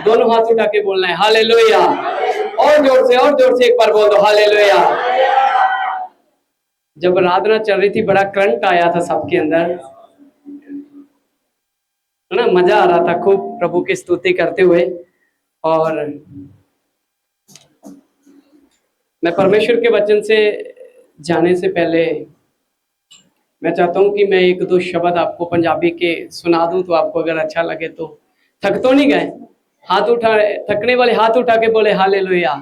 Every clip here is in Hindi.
दोनों हाथ उठा के बोलना है हालेलुया। और जोर से एक बार बोल दो हालेलुया। जब आराधना चल रही थी बड़ा करंट आया था सबके अंदर, है ना, मजा आ रहा था खूब प्रभु की स्तुति करते हुए। और मैं परमेश्वर के वचन से जाने से पहले मैं चाहता हूं कि मैं एक दो शब्द आपको पंजाबी के सुना दूं, तो आपको अगर अच्छा लगे तो। थक तो नहीं गए? हाथ उठा, थकने वाले हाथ उठा के बोले हालेलुया।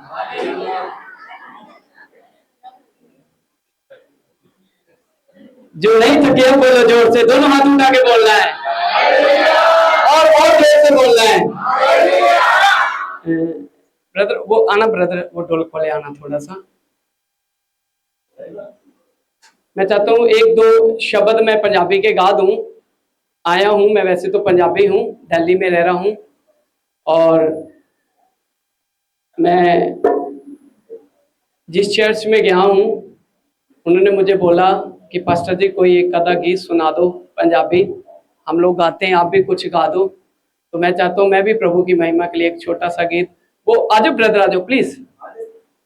जो नहीं थके हो बोलो जोर से, दोनों हाथ उठा के बोलना है और जोर से बोलना है। ब्रदर वो आना, ब्रदर वो ढोलक वाले आना थोड़ा सा। मैं चाहता हूँ एक दो शब्द मैं पंजाबी के गा दूं। आया हूं, मैं वैसे तो पंजाबी हूं, दिल्ली में रह रहा हूं। और मैं जिस चर्च में गया हूं उन्होंने मुझे बोला कि पास्टर जी कोई एक आधा गीत सुना दो पंजाबी, हम लोग गाते हैं, आप भी कुछ गा दो। तो मैं चाहता हूँ मैं भी प्रभु की महिमा के लिए एक छोटा सा गीत। वो आजो ब्रदर आजो प्लीज।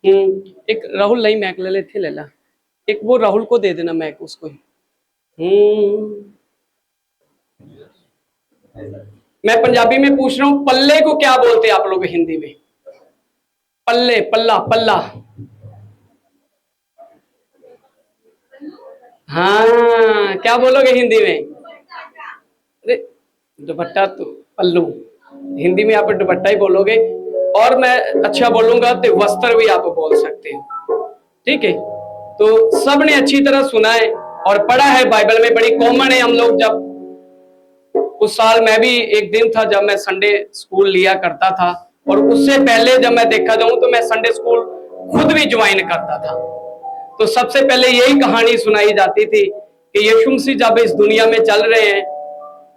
एक राहुल नहीं मैक ले थे ले ला, एक वो राहुल को दे देना मैक उसको। मैं पंजाबी में पूछ रहा हूँ, पल्ले को क्या बोलते हैं आप लोग हिंदी में? पल्ले, पल्ला, पल्ला। हाँ, क्या बोलोगे हिंदी में? अरे दुपट्टा तो पल्लू, हिंदी में आप दुपट्टा ही बोलोगे। और मैं अच्छा बोलूंगा तो वस्त्र भी आप बोल सकते हो, ठीक है? तो सब ने अच्छी तरह सुना है और पढ़ा है, बाइबल में बड़ी कॉमन है। हम लोग जब उस साल, मैं भी एक दिन था जब मैं संडे स्कूल लिया करता था, और उससे पहले जब मैं देखा जाऊं तो मैं संडे स्कूल खुद भी ज्वाइन करता था। तो सबसे पहले यही कहानी सुनाई जाती थी कि यीशु मसीह जब इस दुनिया में चल रहे हैं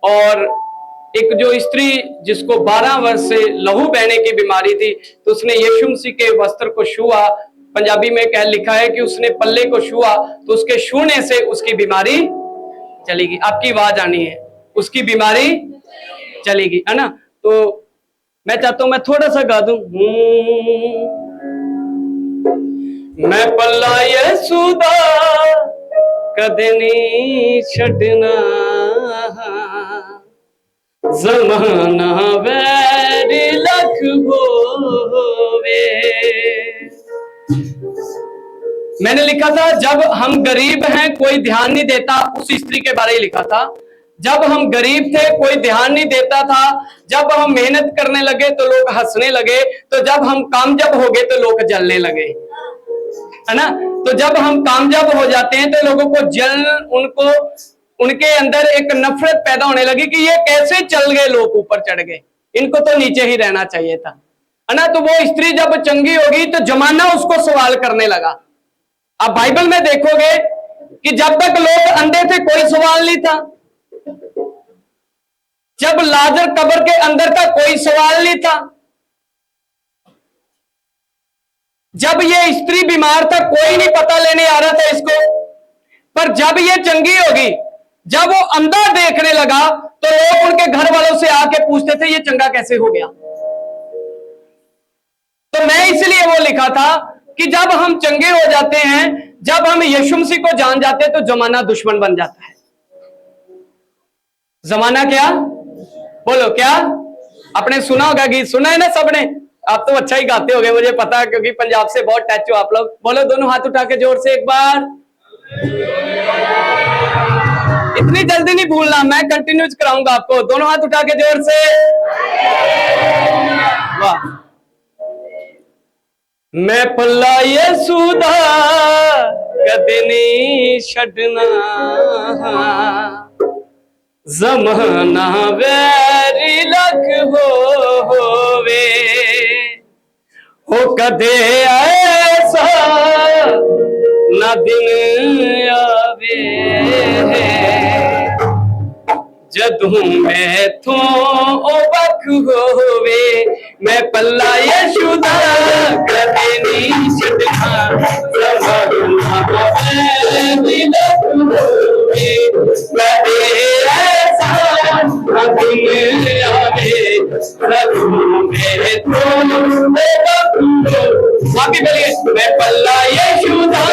और एक जो स्त्री जिसको 12 वर्ष से लहू बहने की बीमारी थी, तो उसने यीशु मसीह के वस्त्र को छुआ। पंजाबी में क्या लिखा है कि उसने पल्ले को छुआ, तो उसके छूने से उसकी बीमारी चलेगी। आपकी आवाज आनी है, उसकी बीमारी चलेगी, है ना? तो मैं चाहता हूं मैं थोड़ा सा गा दूं। मैं पल्ला यीशु दा कदे नहीं छड़ना, ज़माना वैरी लख होवे। मैंने लिखा था जब हम गरीब हैं कोई ध्यान नहीं देता, उस स्त्री के बारे में लिखा था। जब हम गरीब थे कोई ध्यान नहीं देता था, जब हम मेहनत करने लगे तो लोग हंसने लगे, तो जब हम कामयाब हो गए तो लोग जलने लगे, है ना? तो जब हम कामयाब हो जाते हैं तो लोगों को उनको उनके अंदर एक नफरत पैदा होने लगी कि ये कैसे चल गए, लोग ऊपर चढ़ गए, इनको तो नीचे ही रहना चाहिए था, है ना? तो वो स्त्री जब चंगी होगी तो जमाना उसको सवाल करने लगा। आप बाइबल में देखोगे कि जब तक लोग अंधे थे कोई सवाल नहीं था, जब लाजर कब्र के अंदर था कोई सवाल नहीं था, जब ये स्त्री बीमार था कोई नहीं पता लेने आ रहा था इसको। पर जब ये चंगी होगी, जब वो अंधा देखने लगा, तो लोग उनके घर वालों से आके पूछते थे ये चंगा कैसे हो गया। तो मैं इसलिए वो लिखा था कि जब हम चंगे हो जाते हैं, जब हम यीशु मसीह को जान जाते हैं, तो जमाना दुश्मन बन जाता है। जमाना क्या बोलो, क्या आपने सुना होगा गीत, सुना है ना सबने? आप तो अच्छा ही गाते होगे मुझे पता है, क्योंकि पंजाब से बहुत टच हो आप लोग। बोलो दोनों हाथ उठा के जोर से एक बार। इतनी जल्दी नहीं भूलना, मैं कंटिन्यूज कराऊंगा आपको। दोनों हाथ उठा के जोर से। वाह। मैं पल्ला यीशु दा कदे नहीं छड़ना, ज़माना वैरी लख होवे, हो कदे ऐसा ना दिन आवे जदों मैथों ओ बख होवे। मैं पल्ला यीशु दा कदे नहीं छड़ना, ज़माना वैरी लख होवे, कदे ऐसा ना दिन आवे जदों में तुम वापी बोलिए मैं पल्ला यशोदा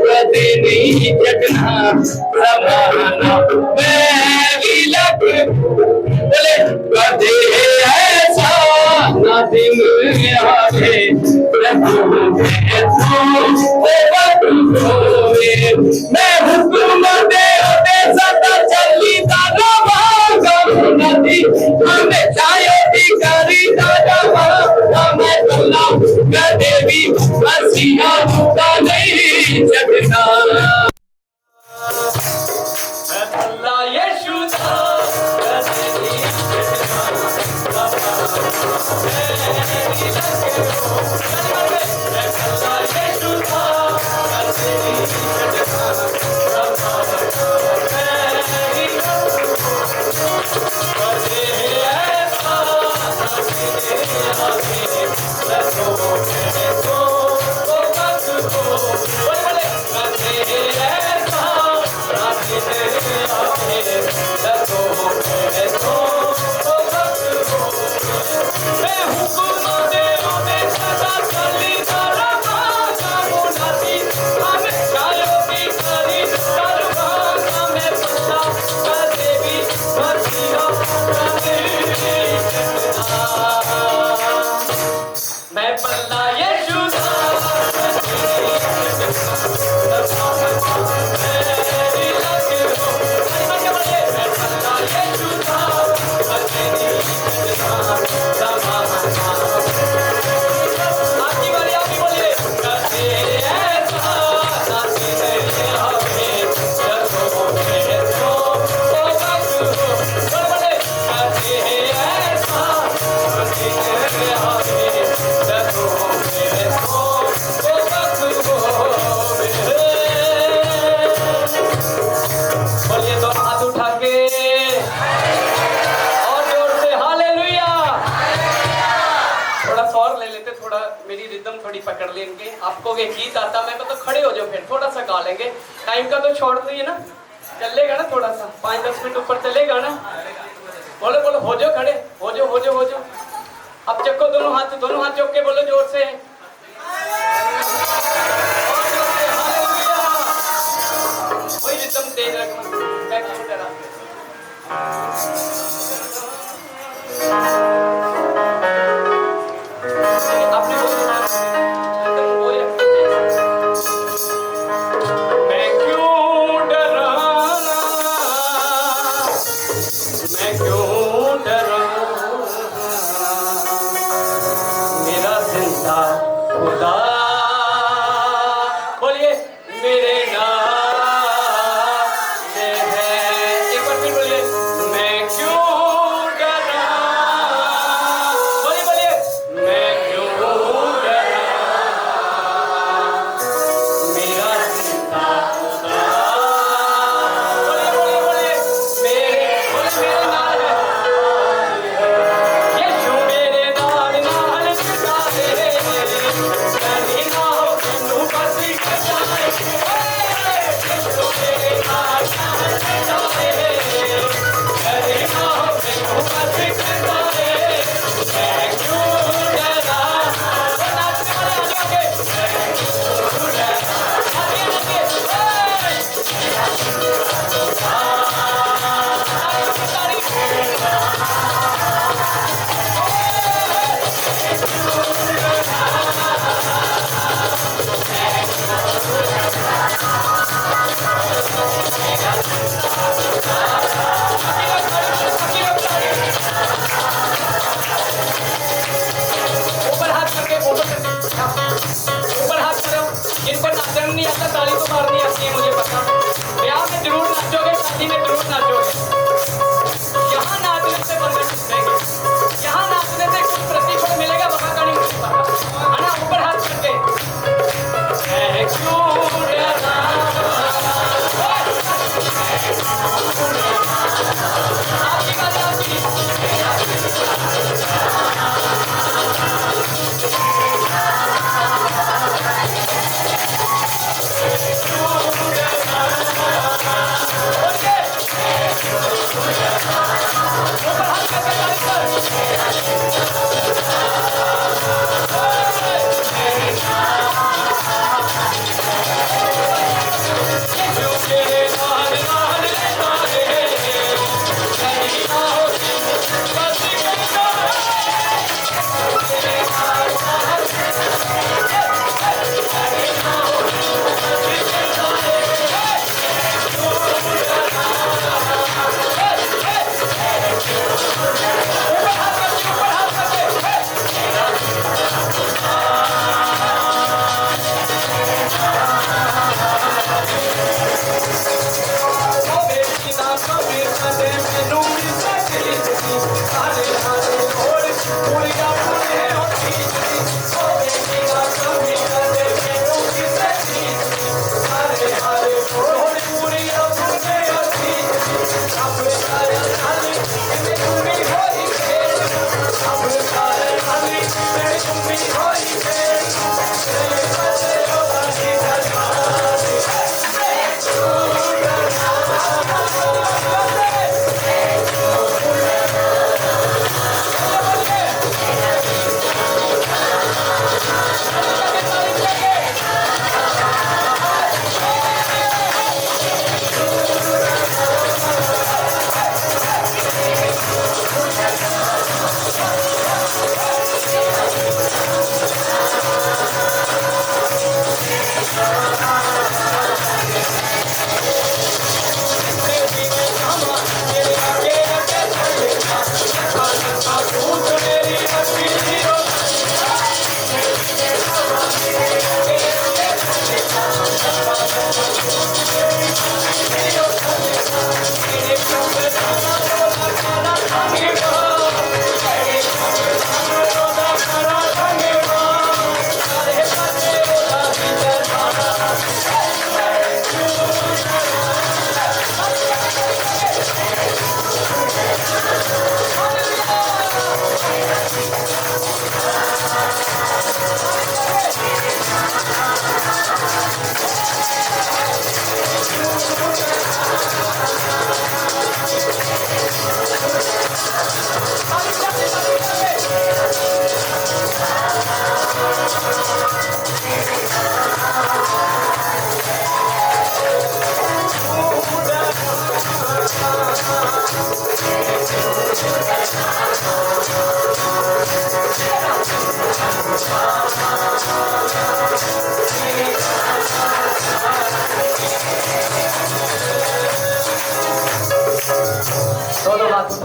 कदे नहीं जगना जमाना मैं गिलक बोले कदे ऐसा ना दिन आवे मैं हुक्म दे सदा चली दादा नदी हमें चायो करी दादा हमें तुला कदे भी हसिया का नहीं जगना अल्लाह यशुदा कदे नहीं पकड़ लेंगे आपको ये गीत आता मैं तो खड़े हो जाओ फिर थोड़ा सा गा लेंगे टाइम का तो छोड़ नहीं है ना चलेगा ना थोड़ा सा 5-10 मिनट ऊपर चलेगा ना बोलो बोलो हो जाओ खड़े हो जाओ हो जाओ हो जाओ अब चक्को दोनों हाथ चौक के बोलो जोर से वही रिदम तेज रखना मैं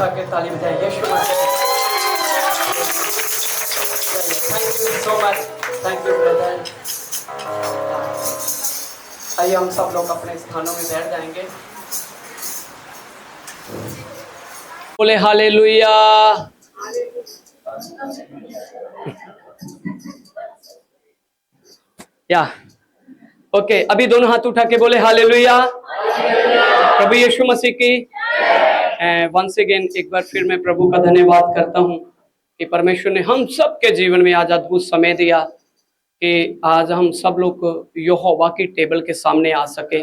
उठा के ताली बजाएं Yeshu Masih. Thank you so much, thank you brother. आइए हम सब लोग अपने स्थानों में बैठ जाएंगे। बोले हालेलुया। या ओके, अभी दोनों हाथ उठा के बोले हालेलुया। प्रभु यीशु मसीह की वंस अगेन एक बार फिर मैं प्रभु का धन्यवाद करता हूँ कि परमेश्वर ने हम सब के जीवन में आज अद्भुत समय दिया कि आज हम सब लोग यहोवा की टेबल के सामने आ सके,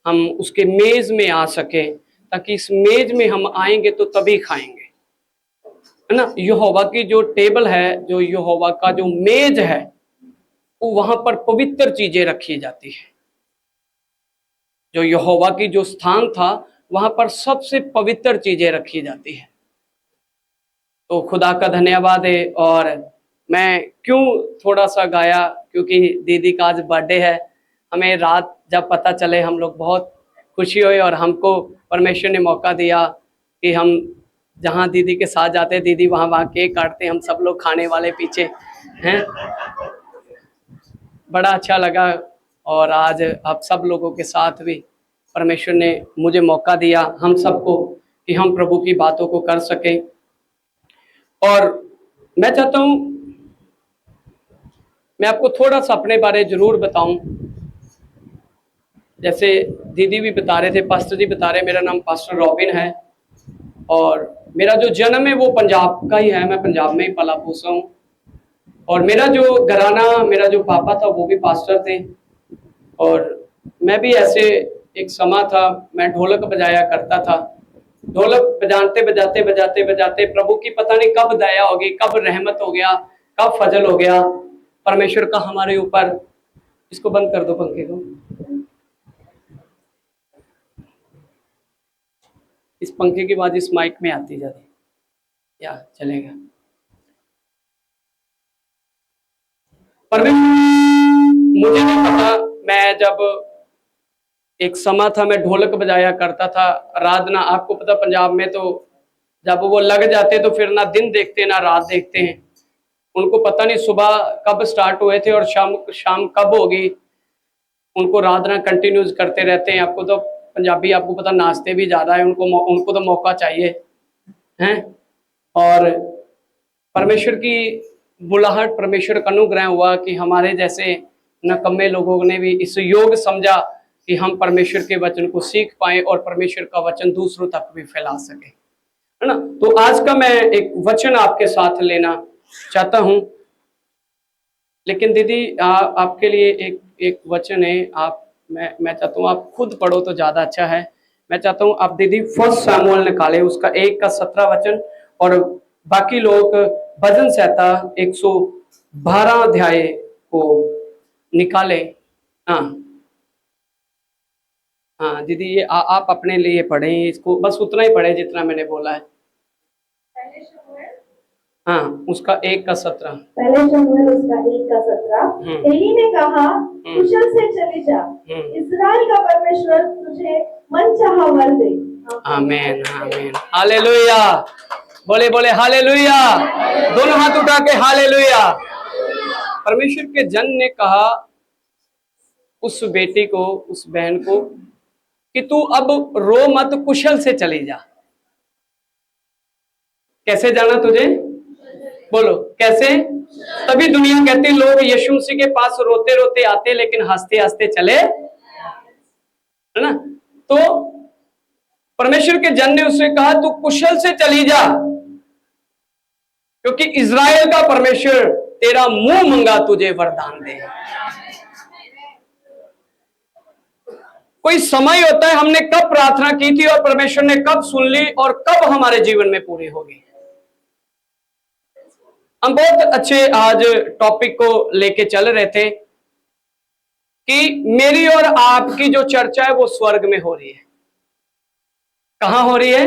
हम उसके मेज में आ सके, ताकि इस मेज में हम आएंगे तो तभी खाएंगे, है ना। यहोवा की जो टेबल है, जो यहोवा का जो मेज है, वो वहां पर पवित्र चीजें रखी जाती है। जो यहोवा की जो स्थान था वहां पर सबसे पवित्र चीजें रखी जाती है। तो खुदा का धन्यवाद है। और मैं क्यों थोड़ा सा गाया, क्योंकि दीदी का आज बर्थडे है। हमें रात जब पता चले हम लोग बहुत खुशी हुई, और हमको परमेश्वर ने मौका दिया कि हम जहाँ दीदी के साथ जाते, दीदी वहाँ केक काटते, हम सब लोग खाने वाले पीछे हैं। बड़ा अच्छा लगा। और आज आप सब लोगों के साथ भी परमेश्वर ने मुझे मौका दिया हम सबको कि हम प्रभु की बातों को कर सकें। और मैं चाहता हूँ मैं आपको थोड़ा सा अपने बारे जरूर बताऊं। जैसे दीदी भी बता रहे थे, पास्टर जी बता रहे, मेरा नाम पास्टर रॉबिन है और मेरा जो जन्म है वो पंजाब का ही है। मैं पंजाब में ही पला पूसा हूँ। और मेरा जो घराना, मेरा जो पापा था वो भी पास्टर थे। और मैं भी ऐसे एक समा था, मैं ढोलक बजाया करता था। ढोलक बजाते बजाते बजाते बजाते प्रभु की पता नहीं कब दया होगी, कब रहमत हो गया, कब फजल हो गया परमेश्वर का हमारे ऊपर। इसको बंद कर दो पंखे को, इस पंखे की आवाज इस माइक में आती जाती या चलेगा। परमेश्वर मुझे नहीं पता, मैं जब एक समा था मैं ढोलक बजाया करता था। आराधना, आपको पता पंजाब में तो जब वो लग जाते तो फिर ना दिन देखते ना रात देखते हैं। उनको पता नहीं सुबह कब स्टार्ट हुए थे और शाम कब होगी। उनको आराधना कंटिन्यूज करते रहते हैं। आपको तो पंजाबी, आपको पता नाचते भी ज्यादा है, उनको तो मौका चाहिए हैं। और परमेश्वर की बुलाहट, परमेश्वर का अनुग्रह हुआ कि हमारे जैसे नकम्मे लोगों ने भी इस योग समझा कि हम परमेश्वर के वचन को सीख पाए और परमेश्वर का वचन दूसरों तक भी फैला सके, है ना। तो आज का मैं एक वचन आपके साथ लेना चाहता हूं। लेकिन दीदी आपके लिए एक वचन है। मैं चाहता हूं आप खुद पढ़ो तो ज्यादा अच्छा है। मैं चाहता हूं आप दीदी 1 शमूएल निकाले, उसका 1 का 17 वचन, और बाकी लोग भजन संहिता 112 अध्याय को निकाले। हाँ हाँ दीदी, ये आप अपने लिए पढ़ें इसको, बस उतना ही पढ़े जितना मैंने बोला है। हाँ, उसका 1 का 17। पहले शमूएल उसका 1 का 17। एली ने कहा, कुशल से चले जा, इस्राएल का परमेश्वर तुझे मनचाहा वर दे। आमीन आमीन, हालेलुया। बोले बोले हालेलुया, दोनों हाथ उठा के हालेलुया। परमेश्वर के जन ने कहा उस बेटी को, उस बहन को, कि तू अब रो मत, कुशल से चली जा। कैसे जाना तुझे? बोलो कैसे? तभी दुनिया कहती लोग यीशु मसीह के पास रोते रोते आते लेकिन हंसते हंसते चले, है ना। तो परमेश्वर के जन ने उससे कहा तू कुशल से चली जा, क्योंकि इज़राइल का परमेश्वर तेरा मुंह मंगा तुझे वरदान दे। कोई समय होता है हमने कब प्रार्थना की थी और परमेश्वर ने कब सुन ली और कब हमारे जीवन में पूरी होगी। हम बहुत अच्छे आज टॉपिक को लेके चल रहे थे कि मेरी और आपकी जो चर्चा है वो स्वर्ग में हो रही है। कहां हो रही है?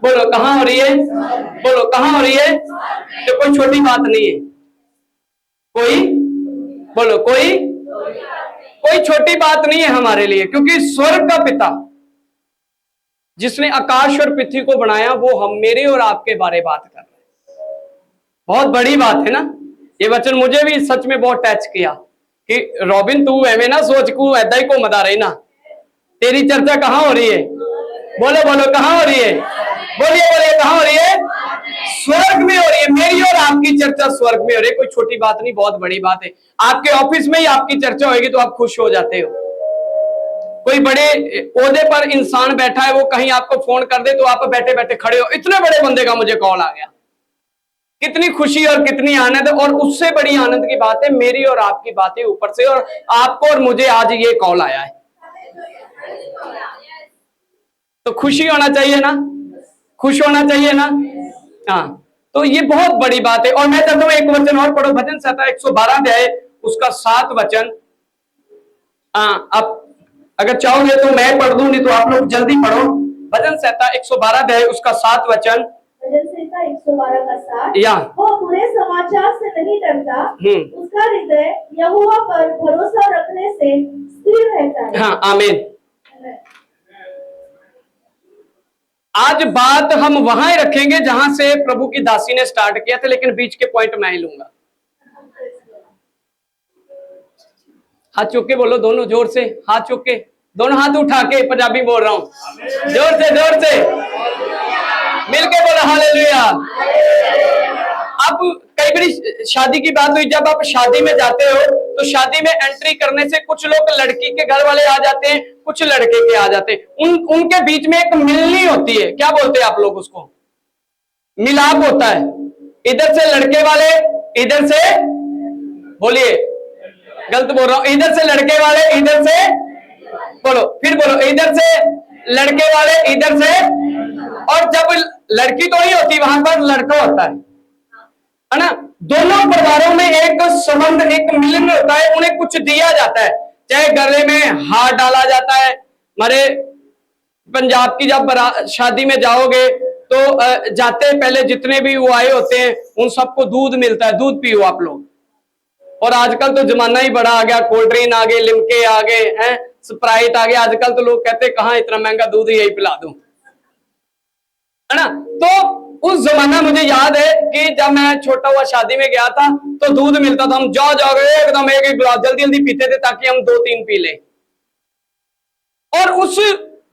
बोलो कहां हो रही है? बोलो कहां हो रही है? तो कोई छोटी बात नहीं है। कोई बोलो, कोई छोटी बात नहीं है हमारे लिए, क्योंकि स्वर्ग का पिता जिसने आकाश और पृथ्वी को बनाया, वो हम मेरे और आपके बारे बात कर रहे हैं। बहुत बड़ी बात है ना। ये वचन मुझे भी सच में बहुत टच किया कि रॉबिन तू एवं ना सोच को ऐदा ही घूमता रही ना, तेरी चर्चा कहाँ हो रही है? बोलो बोलो, कहाँ हो रही है? बोलिए बोलिए, कहाँ हो रही है? स्वर्ग में हो रही है। मेरी और आपकी चर्चा स्वर्ग में हो रही है। कोई छोटी बात नहीं, बहुत बड़ी बात है। आपके ऑफिस में ही आपकी चर्चा होगी तो आप खुश हो जाते हो। कोई बड़े ओहदे पर इंसान बैठा है, वो कहीं आपको फोन कर दे तो आप बैठे बैठे खड़े हो, इतने बड़े बंदे का मुझे कॉल आ गया। कितनी खुशी और कितनी आनंद। और उससे बड़ी आनंद की बात है, मेरी और आपकी बातें ऊपर से, और आपको और मुझे आज ये कॉल आया है, तो खुशी होना चाहिए ना, खुश होना चाहिए ना। हाँ, तो ये बहुत बड़ी बात है। और मैं चाहता हूं एक वचन और पढ़ो, भजन संहिता 112 अध्याय उसका 7 वचन। हाँ, आप अगर चाहोगे तो मैं पढ़ दूं, नहीं तो आप लोग जल्दी पढ़ो। भजन संहिता 112 अध्याय उसका 7 वचन। भजन संहिता 112 का 7। या वो बुरे समाचार से नहीं डरता, उसका हृदय यहोवा पर भरोसा रखने से स्थिर रहता है। हाँ, आमीन। आज बात हम वहां ही रखेंगे जहां से प्रभु की दासी ने स्टार्ट किया था, लेकिन बीच के पॉइंट मैं ही लूंगा। हाथ चुक के बोलो दोनों, जोर से हाथ चुक के, दोनों हाथ उठा के, पंजाबी बोल रहा हूं, जोर से मिलके बोलो हालेलुया। अब कई बार शादी की बात हुई, जब आप शादी में जाते हो तो शादी में एंट्री करने से कुछ लोग लड़की के घर वाले आ जाते हैं, कुछ लड़के के आ जाते हैं। उनके बीच में एक मिलनी होती है, क्या बोलते हैं आप लोग उसको? मिलाप होता है। इधर से लड़के वाले, इधर से, बोलिए गलत बोल रहा हूं, इधर से लड़के वाले, इधर से, बोलो फिर बोलो, इधर से लड़के वाले, इधर से। और जब लड़की तो नहीं होती, वहां पर लड़का होता है ना। दोनों परिवारों में एक संबंध, एक मिलन होता है, उन्हें कुछ दिया जाता है, चाहे गले में हाथ डाला जाता है। हमारे पंजाब की जब शादी में जाओगे तो जाते पहले जितने भी वो आए होते हैं उन सबको दूध मिलता है, दूध पियो आप लोग। और आजकल तो जमाना ही बड़ा आ गया, कोल्ड ड्रिंक आ गए, लिमके आ गए हैं, स्प्राइट आ गए। आजकल तो लोग कहते हैं कहां इतना महंगा दूध, यही पिला दूं, है ना। तो उस जमाना मुझे याद है कि जब मैं छोटा हुआ शादी में गया था तो दूध मिलता था, हम जाओ एकदम एक गिलास जल्दी जल्दी पीते थे ताकि हम 2-3 पी लें। और उस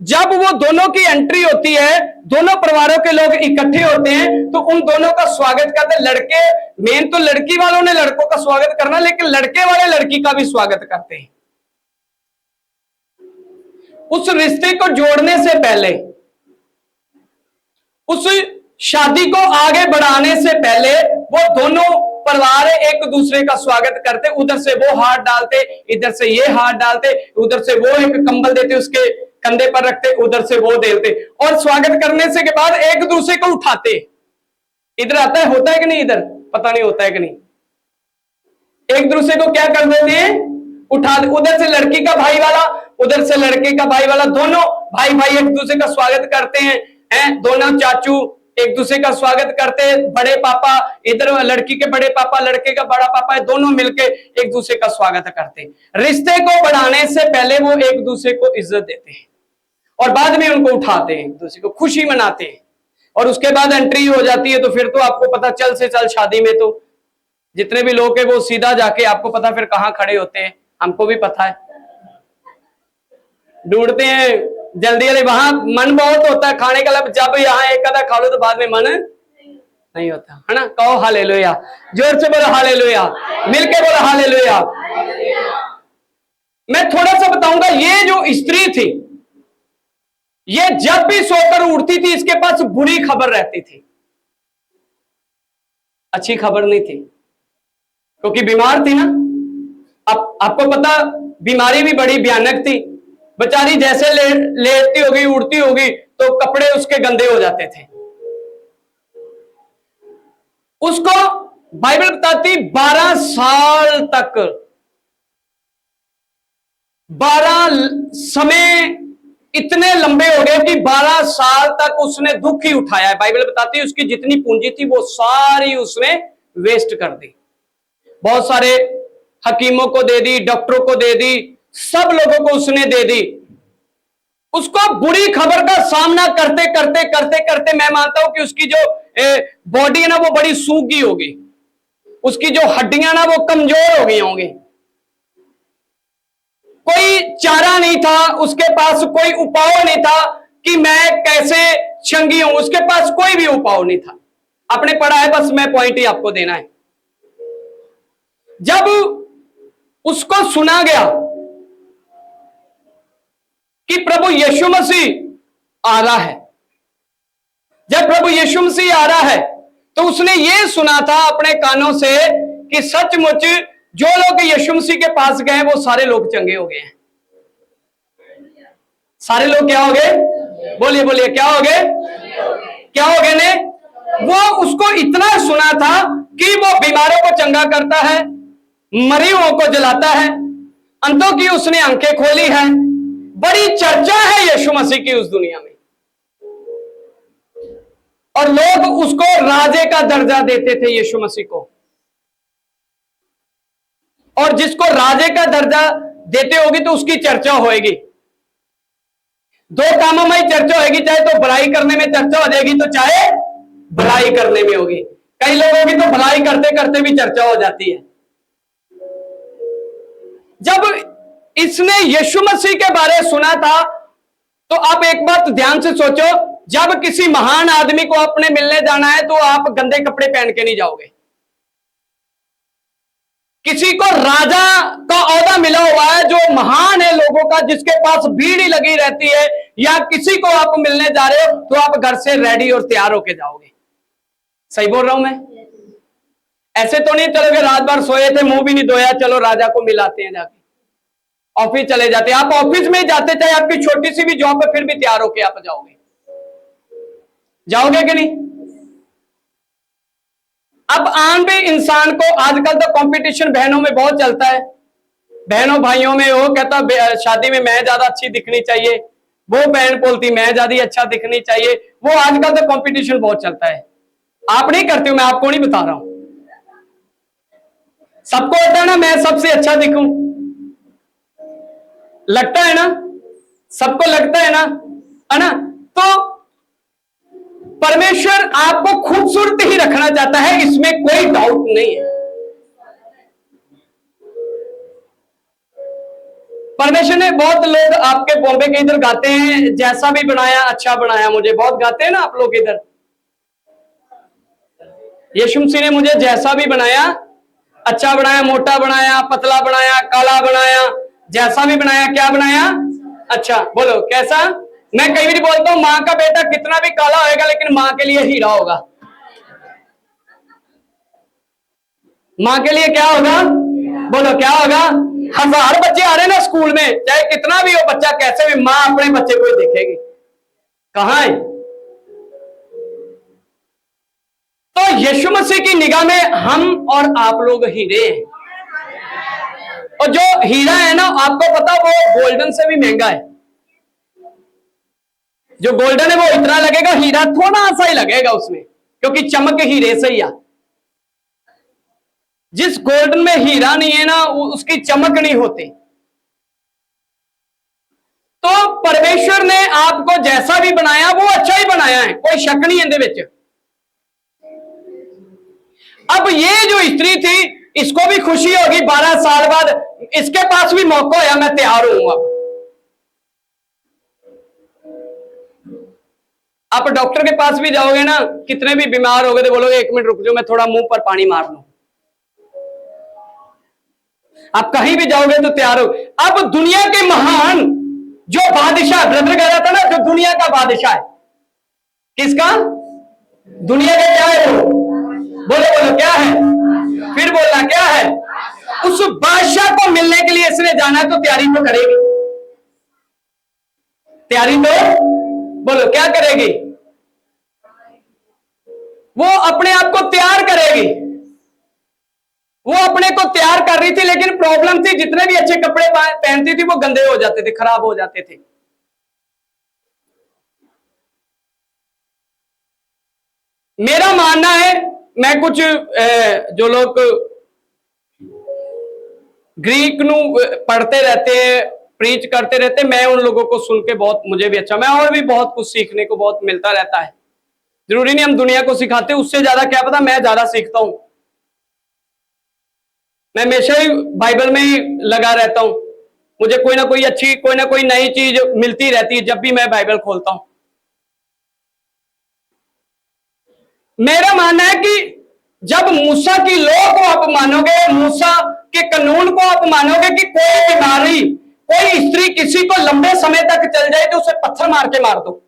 जब वो दोनों की एंट्री होती है, दोनों परिवारों के लोग इकट्ठे होते हैं, तो उन दोनों का स्वागत करते हैं। लड़के, मेन तो लड़की वालों ने लड़कों का स्वागत करना, लेकिन लड़के वाले लड़की का भी स्वागत करते हैं। उस रिश्ते को जोड़ने से पहले, उस शादी को आगे बढ़ाने से पहले, वो दोनों परिवार एक दूसरे का स्वागत करते। उधर से वो हाथ डालते, इधर से ये हाथ डालते, उधर से वो एक कंबल देते, उसके कंधे पर रखते, उधर से वो देते, और स्वागत करने से के बाद एक दूसरे को उठाते। इधर आता है, होता है कि नहीं? इधर पता नहीं होता है कि नहीं। एक दूसरे को क्या कर देते हैं? उठा। उधर से लड़की का भाई वाला, उधर से लड़के का भाई वाला, दोनों भाई भाई एक दूसरे का स्वागत करते हैं। दोनों चाचू एक दूसरे का स्वागत करते हैं। बड़े पापा, इधर लड़की के बड़े पापा, लड़के का बड़ा पापा है, दोनों मिलके एक दूसरे का स्वागत करते हैं। रिश्ते को बढ़ाने से पहले वो एक दूसरे को इज्जत देते हैं और बाद में उनको उठाते हैं, एक दूसरे को खुशी मनाते हैं। और उसके बाद एंट्री हो जाती है, तो फिर तो आपको पता चल से चल शादी में तो जितने भी लोग हैं वो सीधा जाके आपको पता फिर कहां खड़े होते हैं, हमको भी पता है। ढूंढते हैं जल्दी जल्दी, वहां मन बहुत होता है खाने का, जब यहाँ एक आधा खा लो तो बाद में मन नहीं होता, है ना। कहो हालेलुया, जोर से बोलो हालेलुया, मिलके बोलो हालेलुया। मैं थोड़ा सा बताऊंगा, ये जो स्त्री थी, ये जब भी सोकर उठती थी इसके पास बुरी खबर रहती थी, अच्छी खबर नहीं थी, क्योंकि बीमार थी ना। अब आपको पता, बीमारी भी बड़ी भयानक थी। बेचारी जैसे लेटती होगी, उड़ती होगी, तो कपड़े उसके गंदे हो जाते थे। उसको बाइबल बताती 12 साल तक, 12 समय इतने लंबे हो गए कि 12 साल तक उसने दुख ही उठाया है। बाइबल बताती है उसकी जितनी पूंजी थी वो सारी उसने वेस्ट कर दी। बहुत सारे हकीमों को दे दी, डॉक्टरों को दे दी, सब लोगों को उसने दे दी। उसको बुरी खबर का सामना करते करते करते करते मैं मानता हूं कि उसकी जो बॉडी है ना वो बड़ी सूख गई होगी, उसकी जो हड्डियां ना वो कमजोर हो गई होंगी। कोई चारा नहीं था उसके पास, कोई उपाय नहीं था कि मैं कैसे चंगी हूं, उसके पास कोई भी उपाय नहीं था। आपने पढ़ा है, बस मैं पॉइंट ही आपको देना है। जब उसको सुना गया कि प्रभु यीशु मसीह आ रहा है, जब प्रभु यीशु मसीह आ रहा है तो उसने ये सुना था अपने कानों से कि सचमुच जो लोग यीशु मसीह के पास गए वो सारे लोग चंगे हो गए हैं। सारे लोग क्या हो गए? बोलिए बोलिए, क्या हो गए? क्या हो गए ने? वो उसको इतना सुना था कि वो बीमारों को चंगा करता है, मरीजों को जलाता है, अंतों की उसने आंखें खोली है। बड़ी चर्चा है यीशु मसीह की उस दुनिया में, और लोग उसको राजे का दर्जा देते थे यीशु मसीह को। और जिसको राजे का दर्जा देते होगी तो उसकी चर्चा होगी। दो कामों में ही चर्चा होगी, चाहे तो भलाई करने में चर्चा हो जाएगी, तो चाहे भलाई करने में होगी। कई लोगों की तो भलाई करते करते भी चर्चा हो जाती है। जब इसने यीशु मसीह के बारे में सुना था तो आप एक बात ध्यान से सोचो, जब किसी महान आदमी को अपने मिलने जाना है तो आप गंदे कपड़े पहन के नहीं जाओगे। किसी को राजा का ओहदा मिला हुआ है जो महान है लोगों का, जिसके पास भीड़ ही लगी रहती है, या किसी को आप मिलने जा रहे हो तो आप घर से रेडी और तैयार होके जाओगे। सही बोल रहा हूं मैं? ऐसे तो नहीं चलोगे रात भर सोए थे मुंह भी नहीं धोया, चलो राजा को मिलाते हैं जाके। ऑफिस चले जाते, आप ऑफिस में जाते, चाहे आपकी छोटी सी भी जॉब है, फिर भी तैयार होके आप जाओगे। जाओगे कि नहीं? अब आम भी इंसान को आजकल तो कंपटीशन बहनों में बहुत चलता है, बहनों भाइयों में। वो कहता शादी में मैं ज्यादा अच्छी दिखनी चाहिए, वो बहन बोलती मैं ज्यादा अच्छा दिखनी चाहिए। वो आजकल तो कंपटीशन बहुत चलता है। आप नहीं करते हो, मैं आपको नहीं बता रहा हूं। सबको होता है ना मैं सबसे अच्छा दिखूं, लगता है ना, सबको लगता है ना? तो परमेश्वर आपको खूबसूरत ही रखना चाहता है, इसमें कोई डाउट नहीं है। परमेश्वर ने, बहुत लोग आपके बॉम्बे के इधर गाते हैं, जैसा भी बनाया अच्छा बनाया मुझे, बहुत गाते हैं ना आप लोग इधर। यीशु मसीह ने मुझे जैसा भी बनाया अच्छा बनाया, मोटा बनाया, पतला बनाया, काला बनाया, जैसा भी बनाया, क्या बनाया? अच्छा। बोलो कैसा? मैं कई बार बोलता हूं मां का बेटा कितना भी काला होएगा लेकिन मां के लिए हीरा होगा। मां के लिए क्या होगा? बोलो क्या होगा? 1000 बच्चे आ रहे हैं ना स्कूल में, चाहे कितना भी हो बच्चा, कैसे भी, मां अपने बच्चे को ही देखेगी। कहां है? तो यीशु मसीह की निगाह में हम और आप लोग हीरे हैं। और जो हीरा है ना, आपको पता वो गोल्डन से भी महंगा है। जो गोल्डन है वो इतना लगेगा, हीरा थोड़ा सा ही लगेगा उसमें, क्योंकि चमक हीरे से ही आ। जिस गोल्डन में हीरा नहीं है ना, उसकी चमक नहीं होती। तो परमेश्वर ने आपको जैसा भी बनाया वो अच्छा ही बनाया है, कोई शक नहीं है विच। अब ये जो स्त्री थी इसको भी खुशी होगी, 12 साल बाद इसके पास भी मौका होया, मैं तैयार हूं। आप डॉक्टर के पास भी जाओगे ना, कितने भी बीमार हो गए तो बोलोगे 1 मिनट रुक जाओ, मैं थोड़ा मुंह पर पानी मार लूं। आप कहीं भी जाओगे तो तैयार हो। अब दुनिया के महान जो बादशाह, ब्रदर कह रहा था ना, जो दुनिया का बादशाह है, किसका? दुनिया का क्या है वो? बोलो बोलो क्या है? फिर बोलना क्या है? उस बादशाह को मिलने के लिए इसने जाना है तो तैयारी तो करेगी। तैयारी तो बोलो क्या करेगी? वो अपने आप को तैयार करेगी। वो अपने को तैयार कर रही थी, लेकिन प्रॉब्लम थी, जितने भी अच्छे कपड़े पहनती थी वो गंदे हो जाते थे, खराब हो जाते थे। मेरा मानना है, मैं कुछ जो लोग ग्रीक नु पढ़ते रहते हैं, प्रीच करते रहते, मैं उन लोगों को सुन के बहुत, मुझे भी अच्छा, मैं और भी बहुत कुछ सीखने को बहुत मिलता रहता है। जरूरी नहीं हम दुनिया को सिखाते, उससे ज्यादा क्या पता मैं ज्यादा सीखता हूं। मैं हमेशा ही बाइबल में ही लगा रहता हूं, मुझे कोई ना कोई अच्छी, कोई ना कोई नई चीज मिलती रहती है जब भी मैं बाइबल खोलता हूं। मेरा मानना है कि जब मूसा की लॉ को आप मानोगे, मूसा के कानून को आप मानोगे कि कोई बीमारी, कोई स्त्री किसी को लंबे समय तक चल जाए तो उसे पत्थर मार के मार दो,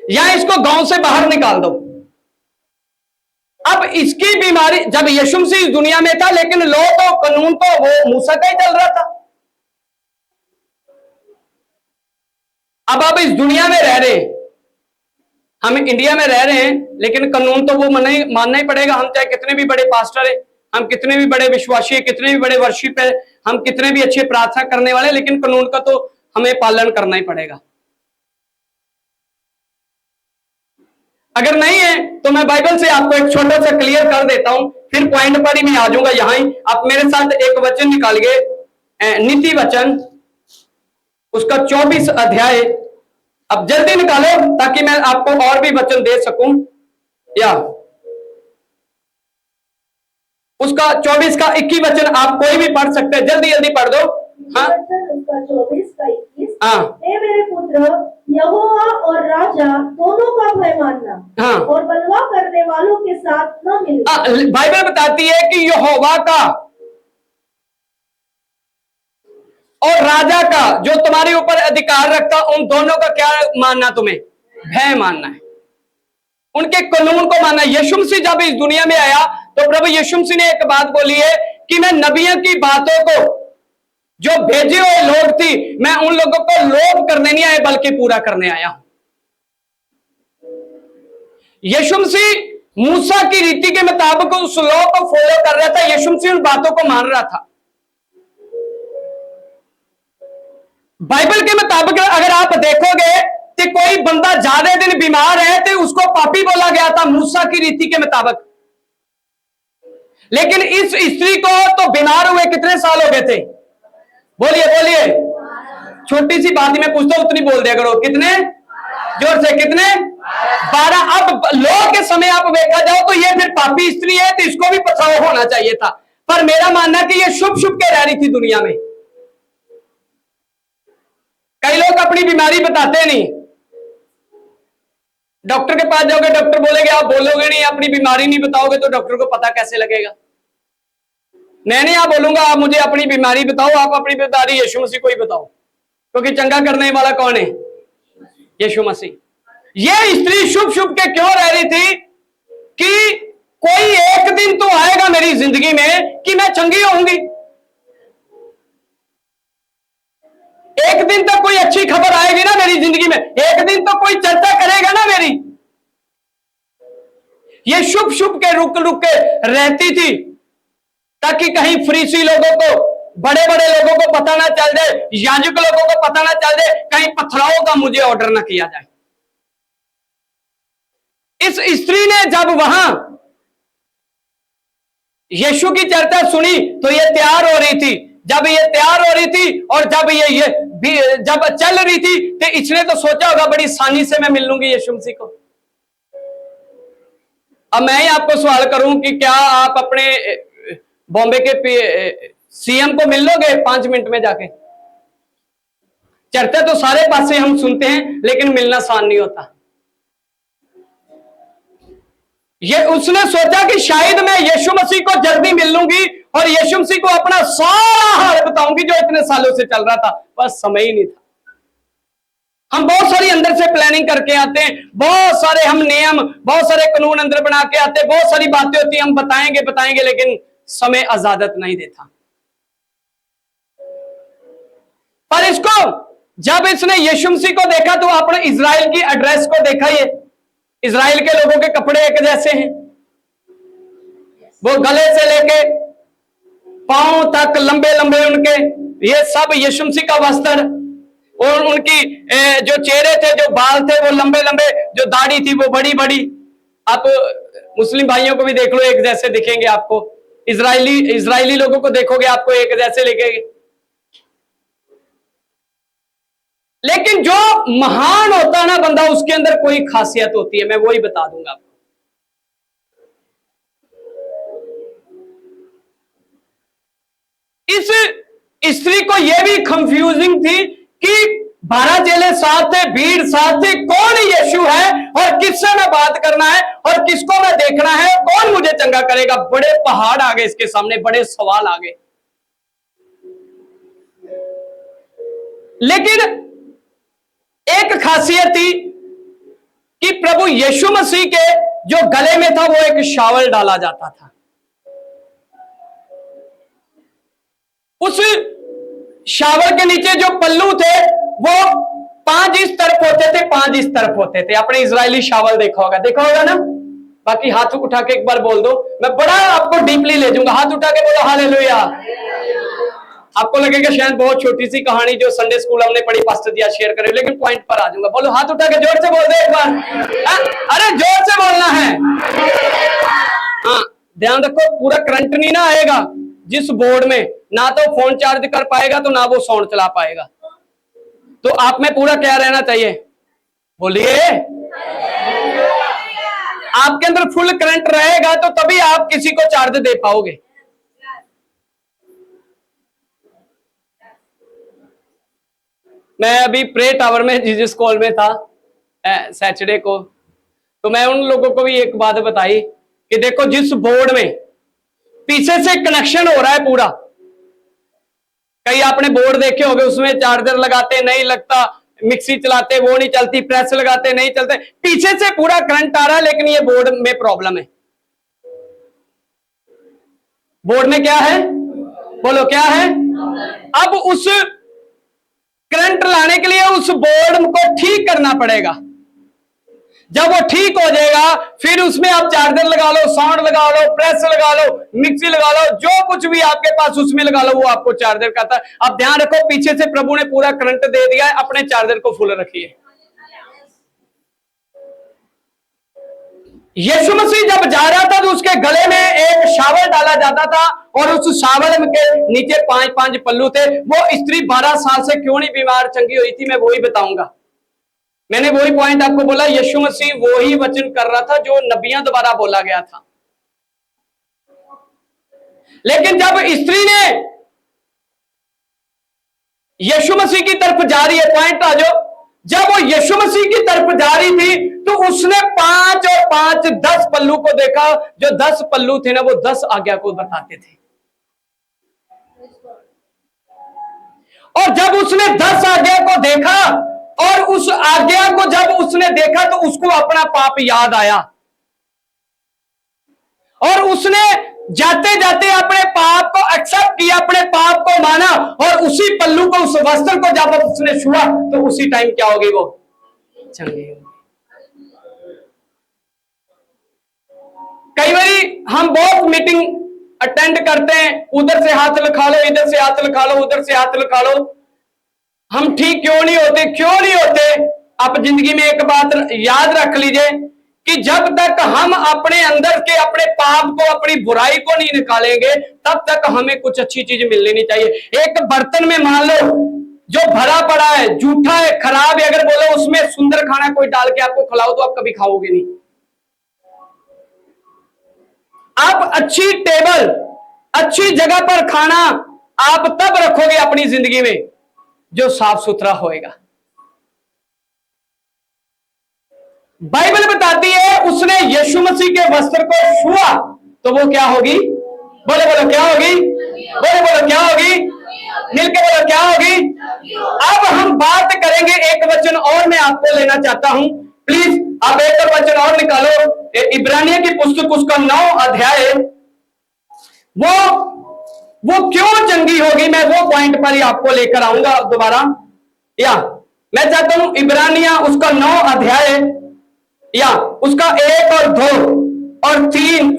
या इसको गांव से बाहर निकाल दो। अब इसकी बीमारी, जब यीशु मसीह इस दुनिया में था, लेकिन लॉ तो, कानून तो वो मूसा का ही चल रहा था। अब इस दुनिया में रह रहे हैं, हम इंडिया में रह रहे हैं, लेकिन कानून तो वो मानना ही पड़ेगा। हम चाहे कितने भी बड़े पास्टर है, हम कितने भी बड़े विश्वासी है, कितने भी बड़े वर्शिप है, हम कितने भी अच्छे प्रार्थना करने वाले, लेकिन कानून का तो हमें पालन करना ही पड़ेगा। अगर नहीं है तो मैं बाइबल से आपको एक छोटा सा क्लियर कर देता हूं, फिर पॉइंट पर ही मैं आ जाऊंगा। यहां ही आप मेरे साथ एक वचन निकालिए, नीति वचन, उसका 24 अध्याय। अब जल्दी निकालो ताकि मैं आपको और भी वचन दे सकूं, या उसका 24 का 21 वचन आप कोई भी पढ़ सकते हैं, जल्दी जल्दी पढ़ दो। हाँ, उसका 24 का 21। हाँ, हे मेरे पुत्र, यहोवा और राजा दोनों का भय मानना, हाँ, और बलवा करने वालों के साथ न मिलना। बाइबल बताती है कि यहोवा का और राजा का, जो तुम्हारे ऊपर अधिकार रखता, उन दोनों का क्या मानना? तुम्हें भय मानना है, उनके कानून को मानना। यीशु मसीह जब इस दुनिया में आया तो प्रभु यीशु मसीह ने एक बात बोली है कि मैं नबियों की बातों को, जो भेजे हुए लोग थी, मैं उन लोगों को लोभ करने नहीं आया बल्कि पूरा करने आया हूं। यीशु मसीह मूसा की रीति के मुताबिक उस लॉ को फॉलो कर रहा था, यीशु मसीह उन बातों को मान रहा था। बाइबल के मुताबिक अगर आप देखोगे कि कोई बंदा ज्यादा दिन बीमार है तो उसको पापी बोला गया था मूसा की रीति के मुताबिक, लेकिन इस स्त्री को तो बीमार हुए कितने साल हो गए थे? बोलिए बोलिए, छोटी सी बात ही मैं पूछता हूं, उतनी बोल दिया करो। कितने? जोर से, कितने? 12। अब लॉ के समय आप देखा जाओ तो ये फिर पापी स्त्री है, तो इसको भी पथराव होना चाहिए था। पर मेरा मानना कि ये शुभ शुभ के रह रही थी दुनिया में। कई लोग अपनी बीमारी बताते नहीं, डॉक्टर के पास जाओगे, डॉक्टर बोलेंगे, आप बोलोगे नहीं, अपनी बीमारी नहीं बताओगे तो डॉक्टर को पता कैसे लगेगा? मैं नहीं आप बोलूंगा, आप मुझे अपनी बीमारी बताओ, आप अपनी बीमारी यीशु मसीह को ही बताओ, क्योंकि चंगा करने वाला कौन है? यीशु मसीह। ये स्त्री शुभ शुभ के क्यों रह रही थी कि कोई एक दिन तो आएगा मेरी जिंदगी में कि मैं चंगी होंगी, एक दिन तो कोई अच्छी खबर आएगी ना मेरी जिंदगी में, एक दिन तो कोई चर्चा करेगा ना मेरी। ये शुभ शुभ के रुक रुक के रहती थी ताकि कहीं फरीसी लोगों को, बड़े बड़े लोगों को पता ना चल जाए, याजक लोगों को पता ना चल जाए, कहीं पथराव का मुझे ऑर्डर ना किया जाए। इस स्त्री ने जब वहां यीशु की चर्चा सुनी तो ये तैयार हो रही थी। जब ये तैयार हो रही थी और जब ये जब चल रही थी तो इसने तो सोचा होगा बड़ी आसानी से मैं मिल लूंगी यीशु मसीह को। अब मैं ही आपको सवाल करूं कि क्या आप अपने बॉम्बे के सीएम को मिल लोगे 5 मिनट में जाके? चर्चा तो सारे पासे हम सुनते हैं, लेकिन मिलना आसान नहीं होता। ये उसने सोचा कि शायद मैं यीशु मसीह को जल्दी मिल लूंगी और यीशु मसीह को अपना सारा हाल बताऊंगी जो इतने सालों से चल रहा था, बस समय ही नहीं था। हम बहुत सारी अंदर से प्लानिंग करके आते हैं, बहुत सारे हम नियम, बहुत सारे कानून अंदर बना के आते हैं, बहुत सारी बातें होती हैं, हम बताएंगे, लेकिन समय इजाजत नहीं देता। पर इसको जब इसने यीशु मसीह को देखा तो आपने इजराइल की एड्रेस को देखा। ये इजराइल के लोगों के कपड़े एक जैसे हैं, वो गले से लेके पांव तक लंबे लंबे उनके, ये सब यीशु मसीह का वस्त्र। और उनकी जो चेहरे थे, जो बाल थे वो लंबे लंबे, जो दाढ़ी थी वो बड़ी बड़ी। आप मुस्लिम भाइयों को भी देख लो, एक जैसे दिखेंगे आपको। इजरायली लोगों को देखोगे आपको एक जैसे लगेंगे। लेकिन जो महान होता है ना बंदा, उसके अंदर कोई खासियत होती है, मैं वही बता दूंगा आपको। इस स्त्री को यह भी कंफ्यूजिंग थी कि 12 चेले साथ थे, भीड़ साथ थी, कौन यीशु है और किससे मैं बात करना है और किसको मैं देखना है, कौन मुझे चंगा करेगा। बड़े पहाड़ आ गए इसके सामने, बड़े सवाल आ गए। लेकिन एक खासियत थी कि प्रभु यीशु मसीह के जो गले में था वो एक शावल डाला जाता था। उस शावल के नीचे जो पल्लू थे वो 5 इस तरफ होते थे, 5 इस तरफ होते थे। आपने इजरायली शावल देखा होगा ना। बाकी हाथ उठा के एक बार बोल दो, मैं बड़ा आपको डीपली ले जाऊंगा। हाथ उठा के बोलो हालेलुया। आपको लगेगा शायद बहुत छोटी सी कहानी जो संडे स्कूल हमने पढ़ी, पास्टर जी आज शेयर करे, लेकिन पॉइंट पर आ जाऊंगा। बोलो हाथ उठा के जोर से बोल दो एक बार। अरे जोर से बोलना है। हाँ, ध्यान रखो, पूरा करंट नहीं ना आएगा जिस बोर्ड में, ना तो फोन चार्ज कर पाएगा तो ना वो साउंड चला पाएगा। तो आप में पूरा क्या रहना चाहिए, बोलिए। आपके अंदर फुल करंट रहेगा तो तभी आप किसी को चार्ज दे पाओगे। मैं अभी प्रे टावर में जीसस कॉल में था सैटरडे को, तो मैं उन लोगों को भी एक बात बताई कि देखो जिस बोर्ड में पीछे से कनेक्शन हो रहा है पूरा, कई आपने बोर्ड देखे होंगे, उसमें चार्जर लगाते नहीं लगता, मिक्सी चलाते वो नहीं चलती, प्रेस लगाते नहीं चलते, पीछे से पूरा करंट आ रहा है, लेकिन ये बोर्ड में प्रॉब्लम है। बोर्ड में क्या है, बोलो क्या है। अब उस करंट लाने के लिए उस बोर्ड को ठीक करना पड़ेगा। जब वो ठीक हो जाएगा फिर उसमें आप चार्जर लगा लो, साउंड लगा लो, प्रेस लगा लो, मिक्सी लगा लो, जो कुछ भी आपके पास उसमें लगा लो, वो आपको चार्जर करता है। अब ध्यान रखो, पीछे से प्रभु ने पूरा करंट दे दिया है, अपने चार्जर को फुल रखिए। यीशु मसीह जब जा रहा था तो उसके गले में एक शावल डाला जाता था और उस शावल के नीचे 5-5 पल्लू थे। वो स्त्री 12 साल से क्यों नहीं बीमार चंगी हुई थी, मैं वही बताऊंगा। मैंने वही पॉइंट आपको बोला, यीशु मसीह वही वचन कर रहा था जो नबियों द्वारा बोला गया था। लेकिन जब स्त्री ने यीशु मसीह की तरफ जा रही है, पॉइंट आ जाओ, जब वो यीशु मसीह की तरफ जा रही थी तो उसने 5 और 5 10 पल्लू को देखा। जो 10 पल्लू थे ना वो 10 आज्ञा को बताते थे। और जब उसने 10 आज्ञा को देखा और उस आज्ञा को जब उसने देखा तो उसको अपना पाप याद आया और उसने जाते जाते अपने पाप को एक्सेप्ट किया, अपने पाप को माना और उसी पल्लू को, उस वस्त्र को जब उसने छुआ तो उसी टाइम क्या हो गई, वो चंगी हो गई। कई बारी हम बहुत मीटिंग अटेंड करते हैं, उधर से हाथ लिखा लो, इधर से हाथ लिखा लो, उधर से हाथ लिखा लो। हम ठीक क्यों नहीं होते, क्यों नहीं होते? आप जिंदगी में एक बात याद रख लीजिए कि जब तक हम अपने अंदर के अपने पाप को, अपनी बुराई को नहीं निकालेंगे तब तक हमें कुछ अच्छी चीज मिलनी नहीं चाहिए। एक बर्तन में मान लो जो भरा पड़ा है, जूठा है, खराब है, अगर बोलो उसमें सुंदर खाना कोई डाल के आपको खिलाओ तो आप कभी खाओगे नहीं। आप अच्छी टेबल, अच्छी जगह पर खाना आप तब रखोगे अपनी जिंदगी में जो साफ सुथरा होएगा। बाइबल बताती है उसने यीशु मसीह के वस्त्र को छुआ तो वो क्या होगी, बोले बोलो क्या होगी, बोले बोलो क्या होगी, मिलके बोलो क्या होगी। अब हम बात करेंगे, एक वचन और मैं आपको लेना चाहता हूं, प्लीज आप एक और वचन और निकालो। इब्रानिया की पुस्तक उसका 9 अध्याय, वो क्यों चंगी होगी, मैं वो पॉइंट पर ही आपको लेकर आऊंगा दोबारा। या मैं चाहता हूं इब्रानिया उसका 9 अध्याय या उसका 1 और 2 और 3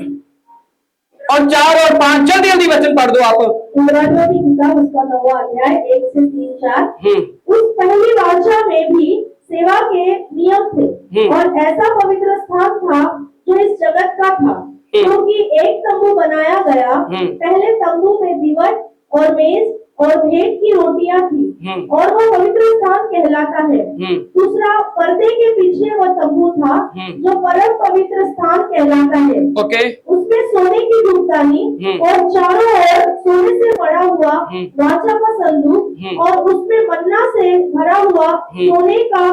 और 4 और 5 जल्दी जल्दी वचन पढ़ दो आप। इब्रानियों की किताब उसका 9वां अध्याय 1 से 3-4। उस पहली वाचा में भी सेवा के नियम थे और ऐसा पवित्र स्थान था जो इस जगत का था, क्योंकि एक तंबू बनाया गया। पहले तंबू में दीवट और मेज और भेंट की रोटियां थी और वह पवित्र स्थान कहलाता है। दूसरा, पर्दे के पीछे वह तंबू था जो परम पवित्र स्थान कहलाता है। ओके, उसमें सोने की धूपदानी और चारों ओर सोने से मढ़ा हुआ वाचा का संदूक और उसमें मन्ना से भरा हुआ सोने का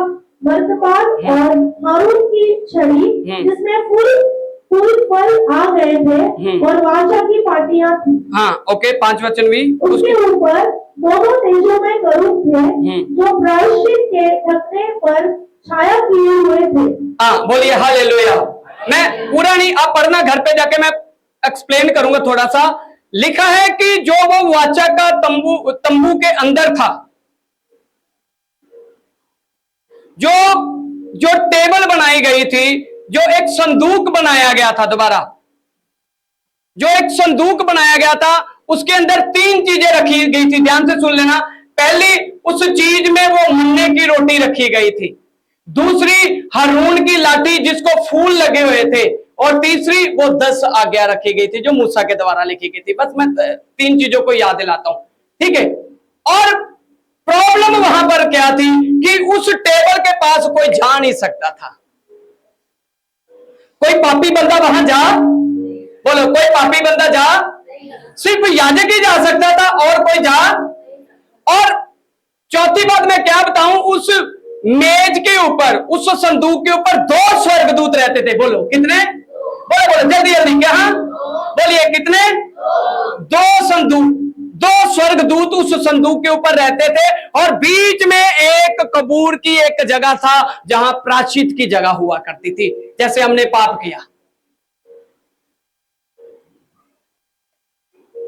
मर्तबान और हारून की छड़ी जिसमें फूल फल आ गए थे और वाचा की पाटियां थी। हाँ ओके, 5 वचन भी। उसके ऊपर दोनों तेजोमय करूब थे जो प्रायश्चित के ढकने पर छाया किए हुए थे। हाँ बोलिए हालेलुया। मैं पूरा नहीं, आप पढ़ना घर पे जाके, मैं एक्सप्लेन करूंगा थोड़ा सा। लिखा है कि जो वो वाचा का तंबू के अंदर था, जो टेबल बनाई गई थी, जो एक संदूक बनाया गया था, दोबारा जो एक संदूक बनाया गया था, उसके अंदर 3 चीजें रखी गई थी। ध्यान से सुन लेना। पहली, उस चीज में वो मन्ने की रोटी रखी गई थी। दूसरी, हारून की लाठी जिसको फूल लगे हुए थे। और तीसरी, वो 10 आज्ञा रखी गई थी जो मूसा के द्वारा लिखी गई थी। बस मैं 3 चीजों को याद दिलाता हूं, ठीक है। और प्रॉब्लम वहां पर क्या थी कि उस टेबल के पास कोई जा नहीं सकता था। कोई पापी बंदा वहां जा, बोलो कोई पापी बंदा जा, सिर्फ याजक ही जा सकता था और कोई जा। और चौथी बात मैं क्या बताऊं, उस मेज के ऊपर, उस संदूक के ऊपर 2 स्वर्गदूत रहते थे। बोलो कितने? बोलो जल्दी जल्दी, क्या? बोलिए कितने? 2 स्वर्गदूत उस संदूक के ऊपर रहते थे और बीच में एक कबूर की एक जगह था जहां प्रायश्चित की जगह हुआ करती थी, जैसे हमने पाप किया।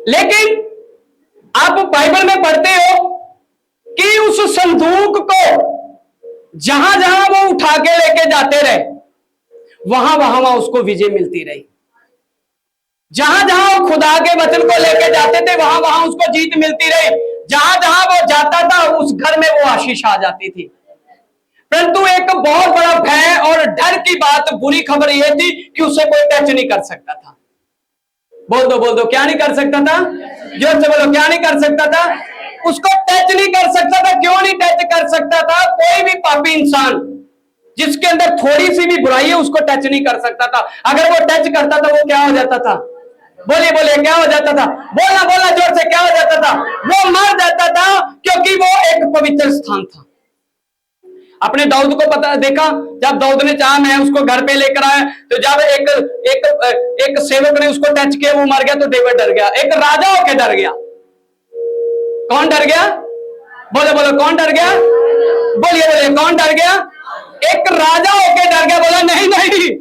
लेकिन आप बाइबल में पढ़ते हो कि उस संदूक को जहां जहां वो उठा के लेके जाते रहे, वहां वहां उसको विजय मिलती रही। जहां जहां वो खुदा के वचन को लेके जाते थे, वहां वहां उसको जीत मिलती रही। जहां जहां वो जाता था, उस घर में वो आशीष आ जाती थी। परंतु एक बहुत बड़ा भय और डर की बात, बुरी खबर यह थी कि उसे कोई टच नहीं कर सकता था। बोल दो, क्या नहीं कर सकता था? जोर से बोलो, क्या नहीं कर सकता था? उसको टच नहीं कर सकता था। क्यों नहीं टच कर सकता था? कोई भी पापी इंसान जिसके अंदर थोड़ी सी भी बुराई है, उसको टच नहीं कर सकता था। अगर वो टच करता था, वो क्या हो जाता था? बोलिए क्या हो जाता था? बोलना जोर से, क्या हो जाता था? वो मर जाता था, क्योंकि वो एक पवित्र स्थान था। अपने दाऊद को पता देखा, जब दाऊद ने चाहा मैं उसको घर पे लेकर आया, तो जब एक सेवक ने उसको टच किया, वो मर गया, तो डेविड डर गया। एक राजा होके डर गया। कौन डर गया? बोलो कौन डर गया? बोलिए कौन डर गया? एक राजा होके डर गया। बोला नहीं,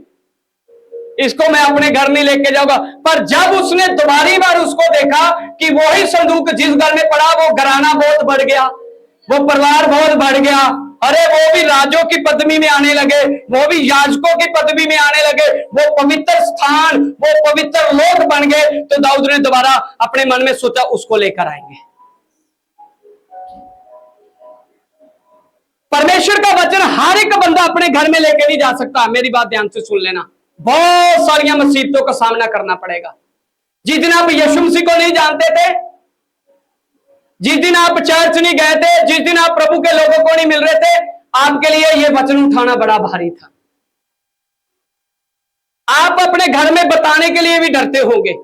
इसको मैं अपने घर नहीं लेके जाऊंगा। पर जब उसने दोबारी बार उसको देखा कि वही संदूक जिस घर में पड़ा, वो घराना बहुत बढ़ गया, वो परिवार बहुत बढ़ गया। अरे वो भी राजों की पदवी में आने लगे, वो भी याजकों की पदवी में आने लगे, वो पवित्र स्थान, वो पवित्र लोक बन गए। तो दाऊद ने दोबारा अपने मन में सोचा, उसको लेकर आएंगे। परमेश्वर का वचन हर एक बंदा अपने घर में लेके नहीं जा सकता। मेरी बात ध्यान से सुन लेना। बहुत सारी मुसीबतों का सामना करना पड़ेगा। जिस दिन आप यीशु मसीह को नहीं जानते थे, जिस दिन आप चर्च नहीं गए थे, जिस दिन आप प्रभु के लोगों को नहीं मिल रहे थे, आपके लिए यह वचन उठाना बड़ा भारी था। आप अपने घर में बताने के लिए भी डरते होंगे,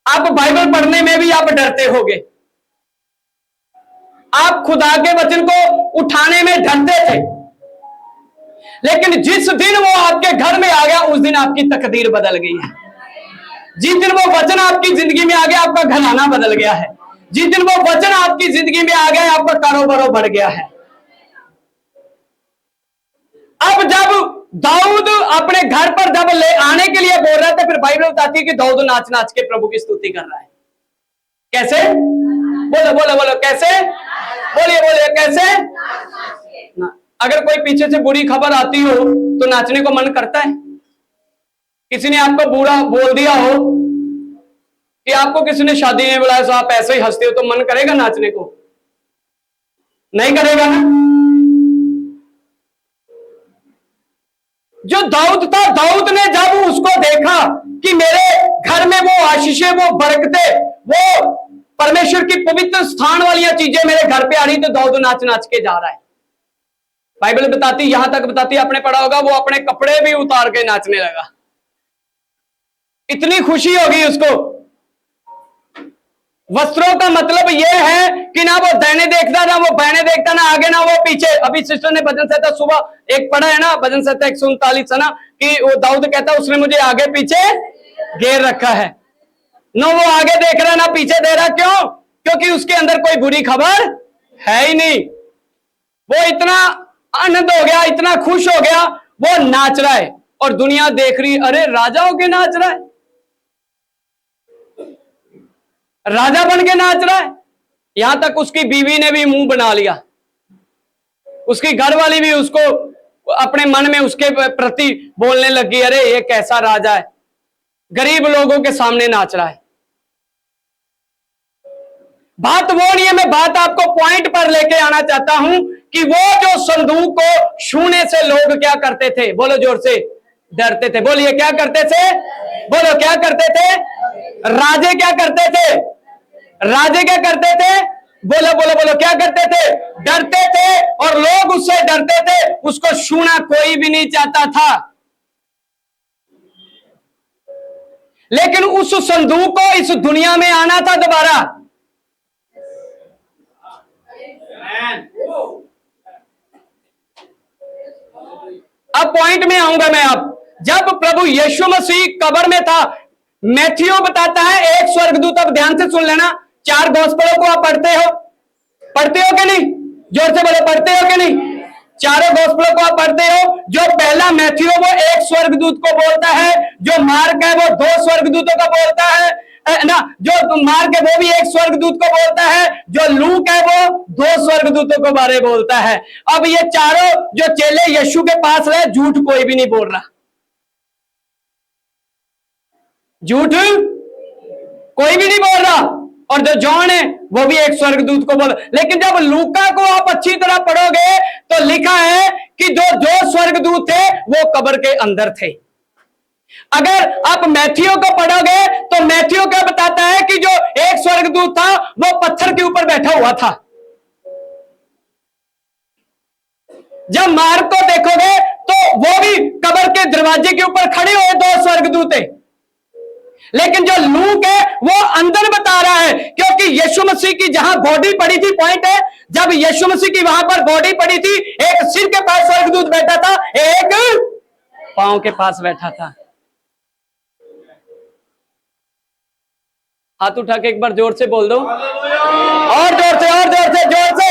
आप बाइबल पढ़ने में भी आप डरते होंगे, आप खुदा के वचन को उठाने में डरते थे। लेकिन जिस दिन वो आपके घर में आ गया, उस दिन आपकी तकदीर बदल गई है। जिस दिन वो वचन आपकी जिंदगी में आ गया, आपका घराना बदल गया है। जिस दिन वो वचन आपकी जिंदगी में आ गया, आपका कारोबार बढ़ गया है। अब जब दाऊद अपने घर पर जब ले आने के लिए बोल रहा था, फिर बाइबल बताती है कि दाऊद नाच नाच के प्रभु की स्तुति कर रहा है। कैसे? बोलो कैसे? बोलिए कैसे? अगर कोई पीछे से बुरी खबर आती हो तो नाचने को मन करता है? किसी ने आपको बुरा बोल दिया हो कि आपको किसी ने शादी में बुलाया, तो आप ऐसे ही हंसते हो, तो मन करेगा नाचने को? नहीं करेगा ना। जो दाऊद था, दाऊद ने जब उसको देखा कि मेरे घर में वो आशीषें, वो बरकतें, वो परमेश्वर की पवित्र स्थान वाली चीजें मेरे घर पे आ रही, तो दाऊद नाच नाच के जा रहा है। बाइबल बताती, यहां तक बताती, आपने पढ़ा होगा, वो अपने कपड़े भी उतार के नाचने लगा, इतनी खुशी होगी उसको। वस्त्रों का मतलब यह है कि ना वो दाहिने देखता, ना वो बाएं देखता, ना आगे ना वो पीछे। अभी सिस्टर ने भजन संहिता सुबह एक पढ़ा है ना, भजन संहिता 139 है ना, कि वो दाऊद कहता है उसने मुझे आगे पीछे घेर रखा है। ना वो आगे देख रहा ना पीछे दे रहा, क्यों? क्योंकि उसके अंदर कोई बुरी खबर है ही नहीं। वो इतना आनंद हो गया, इतना खुश हो गया, वो नाच रहा है और दुनिया देख रही, अरे राजा होके नाच रहा है, राजा बन के नाच रहा है। यहां तक उसकी बीवी ने भी मुंह बना लिया, उसकी घरवाली भी उसको अपने मन में उसके प्रति बोलने लगी, अरे ये कैसा राजा है, गरीब लोगों के सामने नाच रहा है। बात वो नहीं है, मैं बात आपको पॉइंट पर लेके आना चाहता हूं कि वो जो संदूक को छूने से लोग क्या करते थे, बोलो जोर से, डरते थे। बोलिए क्या करते थे, बोलो क्या करते थे? राजे क्या करते थे? राजे क्या करते थे? बोलो बोलो बोलो, क्या करते थे? डरते थे, और लोग उससे डरते थे, उसको छूना कोई भी नहीं चाहता था। लेकिन उस संदूक को इस दुनिया में आना था दोबारा। अब पॉइंट में आऊंगा मैं। अब जब प्रभु यीशु मसीह कब्र में था, मैथ्यू बताता है, एक स्वर्गदूत, अब ध्यान से सुन लेना, 4 गोस्पेलों को आप पढ़ते हो कि नहीं? जोर से बोलो, पढ़ते हो कि नहीं? चारों गोस्पेलों को आप पढ़ते हो। जो पहला मैथ्यू वो एक स्वर्गदूत को बोलता है, जो मार्क है वो 2 स्वर्गदूतों का बोलता है ना, जो मार्क है वो भी एक स्वर्गदूत को बोलता है, जो लूक है वो 2 स्वर्गदूतों को बारे बोलता है। अब ये चारों जो चेले यीशु के पास रहे, झूठ कोई भी नहीं बोल रहा, झूठ कोई भी नहीं बोल रहा, और जो जॉन है वो भी एक स्वर्गदूत को बोल। लेकिन जब लूका को आप अच्छी तरह पढ़ोगे तो लिखा है कि जो स्वर्गदूत थे वो कब्र के अंदर थे। अगर आप मैथ्यू को पढ़ोगे तो मैथ्यू क्या बताता है कि जो एक स्वर्गदूत था वो पत्थर के ऊपर बैठा हुआ था। जब मार्क को देखोगे तो वो भी कब्र के दरवाजे के ऊपर खड़े हुए 2 स्वर्गदूत थे। लेकिन जो लूक है वो अंदर बता रहा है, क्योंकि यीशु मसीह की जहां बॉडी पड़ी थी, पॉइंट है, जब यीशु मसीह की वहां पर बॉडी पड़ी थी, एक सिर के पास स्वर्गदूत बैठा था, एक पांव के पास बैठा था। हाथ उठा के एक बार जोर से बोल दो, और जोर से, और जोर से, जोर से।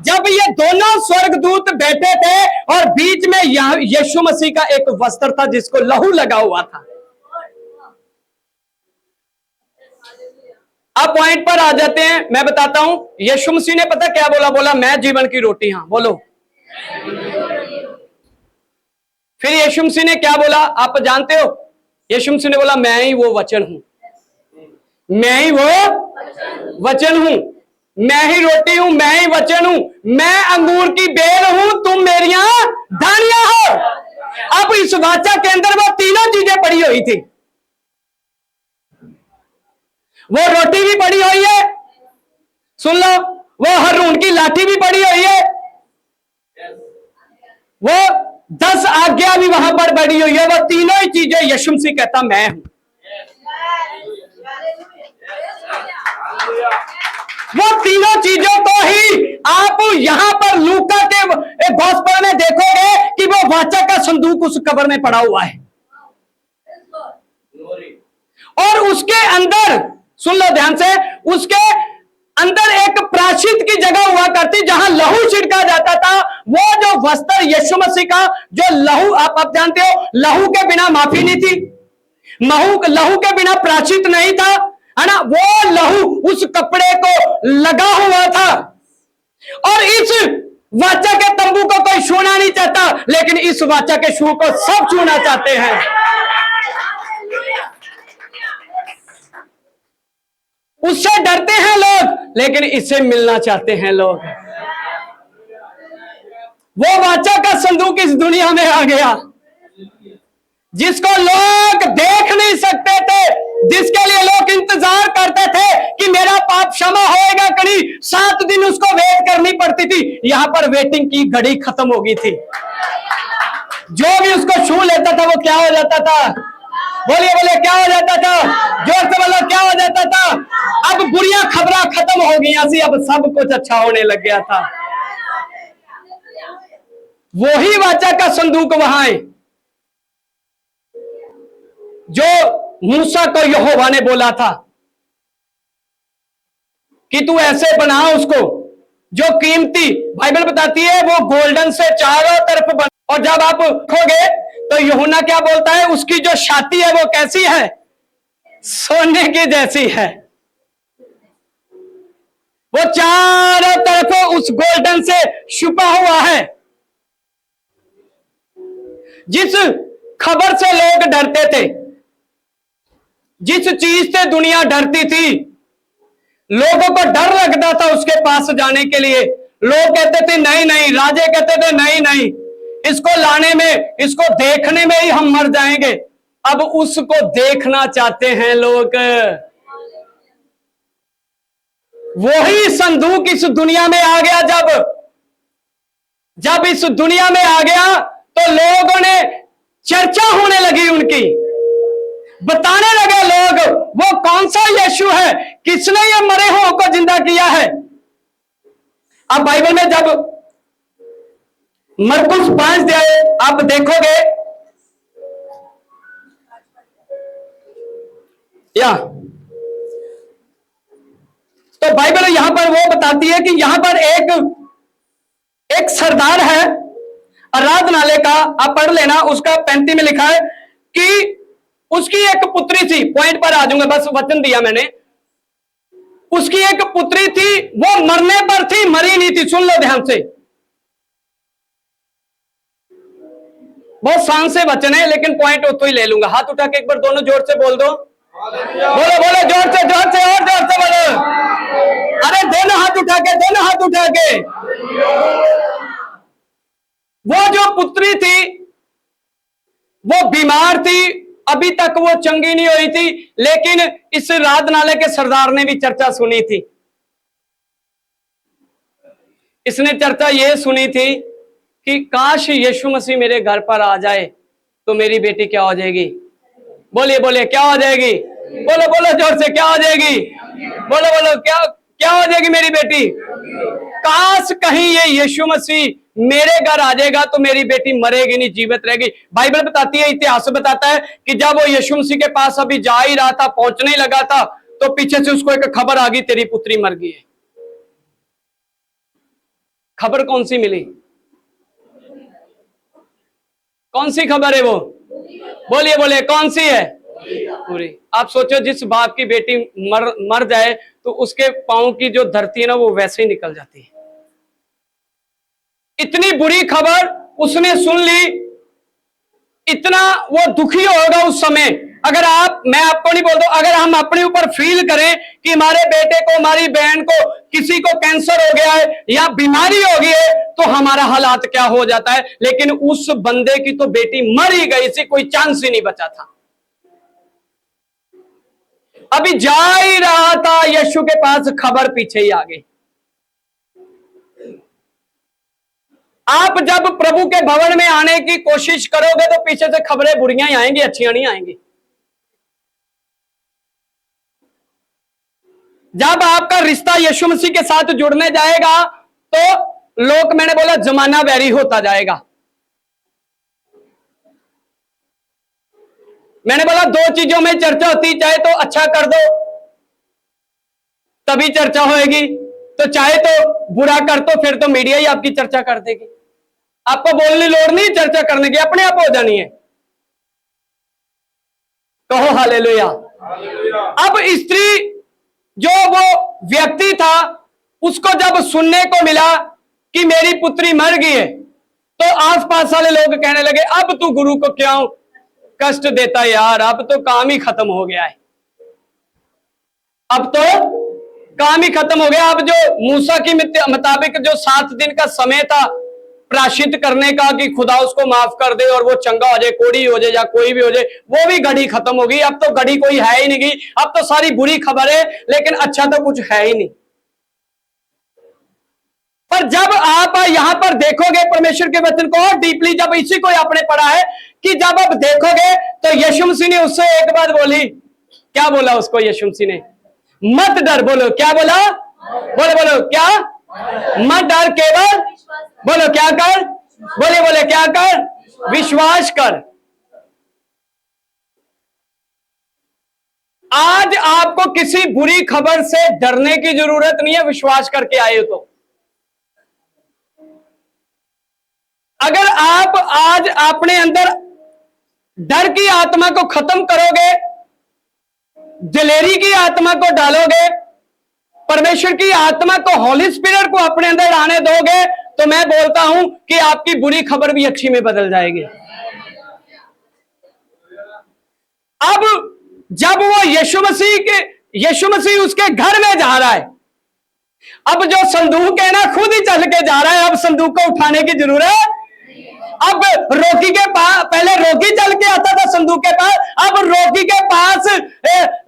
जब ये दोनों स्वर्गदूत बैठे थे और बीच में यीशु मसीह का एक वस्त्र था जिसको लहू लगा हुआ था। अब पॉइंट पर आ जाते हैं, मैं बताता हूं यीशु मसीह ने पता क्या बोला? बोला मैं जीवन की रोटी। हां बोलो। फिर यीशु मसीह ने क्या बोला आप जानते हो? यीशु मसीह ने बोला मैं ही वो वचन हूं, मैं ही वो वचन हूं, मैं ही रोटी हूं, मैं ही वचन हूं, मैं अंगूर की बेल हूं, तुम मेरियां डालियां हो। अब इस वाचा के अंदर वो तीनों चीजें पड़ी हुई थी। वो रोटी भी पड़ी हुई है, सुन लो, वो हारून की लाठी भी पड़ी हुई है, वो 10 आज्ञा भी वहां पर पड़ी हुई है। वो तीनों ही चीजें यीशु मसीह कहता मैं हूं। वो तीनों चीजों को ही आप यहां पर लूका के गॉस्पेल में देखोगे कि वो वाचा का संदूक उस कब्र में पड़ा हुआ है, और उसके अंदर सुन लो ध्यान से, उसके अंदर एक प्रायश्चित की जगह हुआ करती जहां लहू छिड़का जाता था। वो जो वस्त्र यीशु मसीह का जो लहू, आप जानते हो लहू के बिना माफी नहीं थी, लहू के बिना प्रायश्चित नहीं था, है ना। वो लहू उस कपड़े को लगा हुआ था, और इस वाचा के तंबू को कोई छूना नहीं चाहता, लेकिन इस वाचा के शू को सब छूना चाहते हैं। उससे डरते हैं लोग, लेकिन इससे मिलना चाहते हैं लोग। वो वाचा का संदूक इस दुनिया में आ गया जिसको लोग देख नहीं सकते थे, जिसके लिए लोग इंतजार करते 7 दिन उसको वेट करनी पड़ती थी। यहां पर वेटिंग की घड़ी खत्म हो गई थी। जो भी उसको छू लेता था वो क्या हो जाता था? बोलिए बोलिए, क्या हो जाता था? जोर से बोलो, क्या हो जाता था? अब बुरियां खबरें खत्म हो गई थी, अब सब कुछ अच्छा होने लग गया था। वही वाचा का संदूक वहां है जो मूसा को यहोवा ने बोला था कि तू ऐसे बना उसको, जो कीमती, बाइबल बताती है वो गोल्डन से चारों तरफ बन। और जब आप देखोगे तो यूहन्ना क्या बोलता है, उसकी जो छाती है वो कैसी है? सोने की जैसी है। वो चारों तरफ उस गोल्डन से छुपा हुआ है। जिस खबर से लोग डरते थे, जिस चीज से दुनिया डरती थी, लोगों को डर लगता था उसके पास जाने के लिए। लोग कहते थे नहीं नहीं, राजे कहते थे नहीं नहीं, इसको लाने में, इसको देखने में ही हम मर जाएंगे। अब उसको देखना चाहते हैं लोग। वही संदूक इस दुनिया में आ गया। जब इस दुनिया में आ गया तो लोगों ने चर्चा होने लगी उनकी, बताने लगे लोग वो कौन सा यीशु है, किसने ये मरे हुओं को जिंदा किया है। अब बाइबल में जब मरकुस 5 आप देखोगे या तो बाइबल यहां पर वो बताती है कि यहां पर एक सरदार है आराधनालय का, आप पढ़ लेना, उसका 35 में लिखा है कि उसकी एक पुत्री थी। पॉइंट पर आ जाऊंगा, बस वचन दिया मैंने। उसकी एक पुत्री थी, वो मरने पर थी, मरी नहीं थी। सुन लो ध्यान से, बहुत शान से वचन है लेकिन पॉइंट तो ही ले लूंगा। हाथ उठा के एक बार दोनों जोर से बोल दो, बोलो बोलो, जोर से जोर से और जोर से बोलो। अरे दोनों हाथ उठा के, दोनों हाथ उठा के। वो जो पुत्री थी वो बीमार थी, अभी तक वो चंगी नहीं हुई थी, लेकिन इस आराधनालय के सरदार ने भी चर्चा सुनी थी। इसने चर्चा ये सुनी थी कि काश यीशु मसीह मेरे घर पर आ जाए तो मेरी बेटी क्या हो जाएगी। बोलिए बोलिए, क्या हो जाएगी? बोलो बोलो जोर से, क्या हो जाएगी? बोलो बोलो, क्या क्या हो जाएगी मेरी बेटी? काश कहीं ये यीशु मसीह मेरे घर आ जाएगा तो मेरी बेटी मरेगी नहीं, जीवित रहेगी। बाइबल बताती है, इतिहास बताता है कि जब वो यीशु मसीह के पास अभी जा ही रहा था, पहुंचने ही लगा था, तो पीछे से उसको एक खबर आ गई, तेरी पुत्री मर गई है। खबर कौन सी मिली? कौन सी खबर है वो? बोलिए बोलिए, कौन सी है? पूरी। आप सोचो, जिस बाप की बेटी मर जाए तो उसके पांव की जो धरती है ना वो वैसे ही निकल जाती है। इतनी बुरी खबर उसने सुन ली, इतना वो दुखी होगा उस समय। अगर मैं आपको नहीं बोलता, अगर हम अपने ऊपर फील करें कि हमारे बेटे को, हमारी बहन को, किसी को कैंसर हो गया है या बीमारी हो गई है तो हमारा हालात क्या हो जाता है। लेकिन उस बंदे की तो बेटी मर ही गई थी, कोई चांस ही नहीं बचा था। अभी जा ही रहा था यीशु के पास, खबर पीछे ही आ गई। आप जब प्रभु के भवन में आने की कोशिश करोगे तो पीछे से खबरें बुरियां ही आएंगी, अच्छियां नहीं आएंगी। जब आपका रिश्ता यीशु मसीह के साथ जुड़ने जाएगा तो लोग, मैंने बोला, जमाना वैरी होता जाएगा। मैंने बोला 2 चीजों में चर्चा होती, चाहे तो अच्छा कर दो तभी चर्चा होएगी, तो चाहे तो बुरा कर दो फिर तो मीडिया ही आपकी चर्चा कर देगी। आपको बोलने लोड़ नहीं चर्चा करने की, अपने आप हो जानी है। कहो हालेलुया। अब स्त्री, जो वो व्यक्ति था, उसको जब सुनने को मिला कि मेरी पुत्री मर गई है तो आसपास वाले लोग कहने लगे, अब तू गुरु को क्यों कष्ट देता यार, अब तो काम ही खत्म हो गया है, अब तो काम ही खत्म हो गया। अब जो मूसा के मुताबिक जो 7 दिन का समय था प्रायश्चित करने का कि खुदा उसको माफ कर दे और वो चंगा हो जाए, कोड़ी हो जाए या कोई भी हो जाए, वो भी घड़ी खत्म हो गई। अब तो घड़ी कोई है ही नहीं गई, अब तो सारी बुरी खबर है, लेकिन अच्छा तो कुछ है ही नहीं। पर जब आप यहां पर देखोगे परमेश्वर के वचन को और डीपली, जब इसी को आपने पढ़ा है कि जब आप देखोगे तो यीशु मसीह ने उससे एक बात बोली। क्या बोला उसको यीशु मसीह ने? मत डर। बोलो क्या बोला? बोलो बोलो क्या? मत डर, केवल बोलो क्या कर? बोले बोले क्या कर? विश्वास कर। आज आपको किसी बुरी खबर से डरने की जरूरत नहीं है, विश्वास करके आए हो तो। अगर आप आज अपने अंदर डर की आत्मा को खत्म करोगे, दिलेरी की आत्मा को डालोगे, परमेश्वर की आत्मा को, होली स्पिरिट को अपने अंदर आने दोगे, तो मैं बोलता हूं कि आपकी बुरी खबर भी अच्छी में बदल जाएगी। अब जब वो यीशु मसीह उसके घर में जा रहा है, अब जो संदूक है ना खुद ही चल के जा रहा है, अब संदूक को उठाने की जरूरत। अब रोकी के पास, पहले रोकी चल के आता था संदूक के पास, अब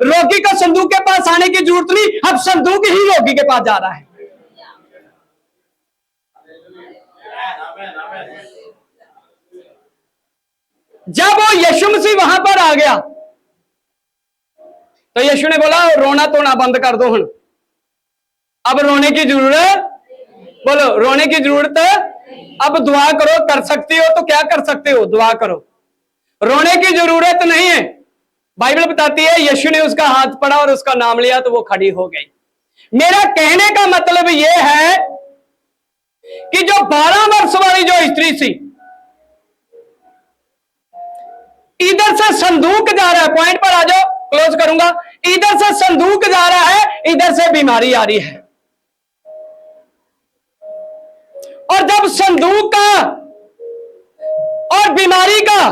रोकी को संदूक के पास आने की जरूरत नहीं, अब संदूक ही रोकी के पास जा रहा है। जब वो यीशु मसीह वहां पर आ गया तो यीशु ने बोला रोना धोना बंद कर दो। अब रोने की जरूरत, बोलो रोने की जरूरत। अब दुआ करो, कर सकती हो तो क्या कर सकते हो? दुआ करो, रोने की जरूरत नहीं है। बाइबल बताती है यीशु ने उसका हाथ पड़ा और उसका नाम लिया तो वो खड़ी हो गई। मेरा कहने का मतलब यह है कि जो 12 वर्ष वाली जो स्त्री थी, इधर से संदूक जा रहा है, पॉइंट पर आ जाओ, क्लोज करूंगा। इधर से संदूक जा रहा है, इधर से बीमारी आ रही है। और जब संदूक का और बीमारी का,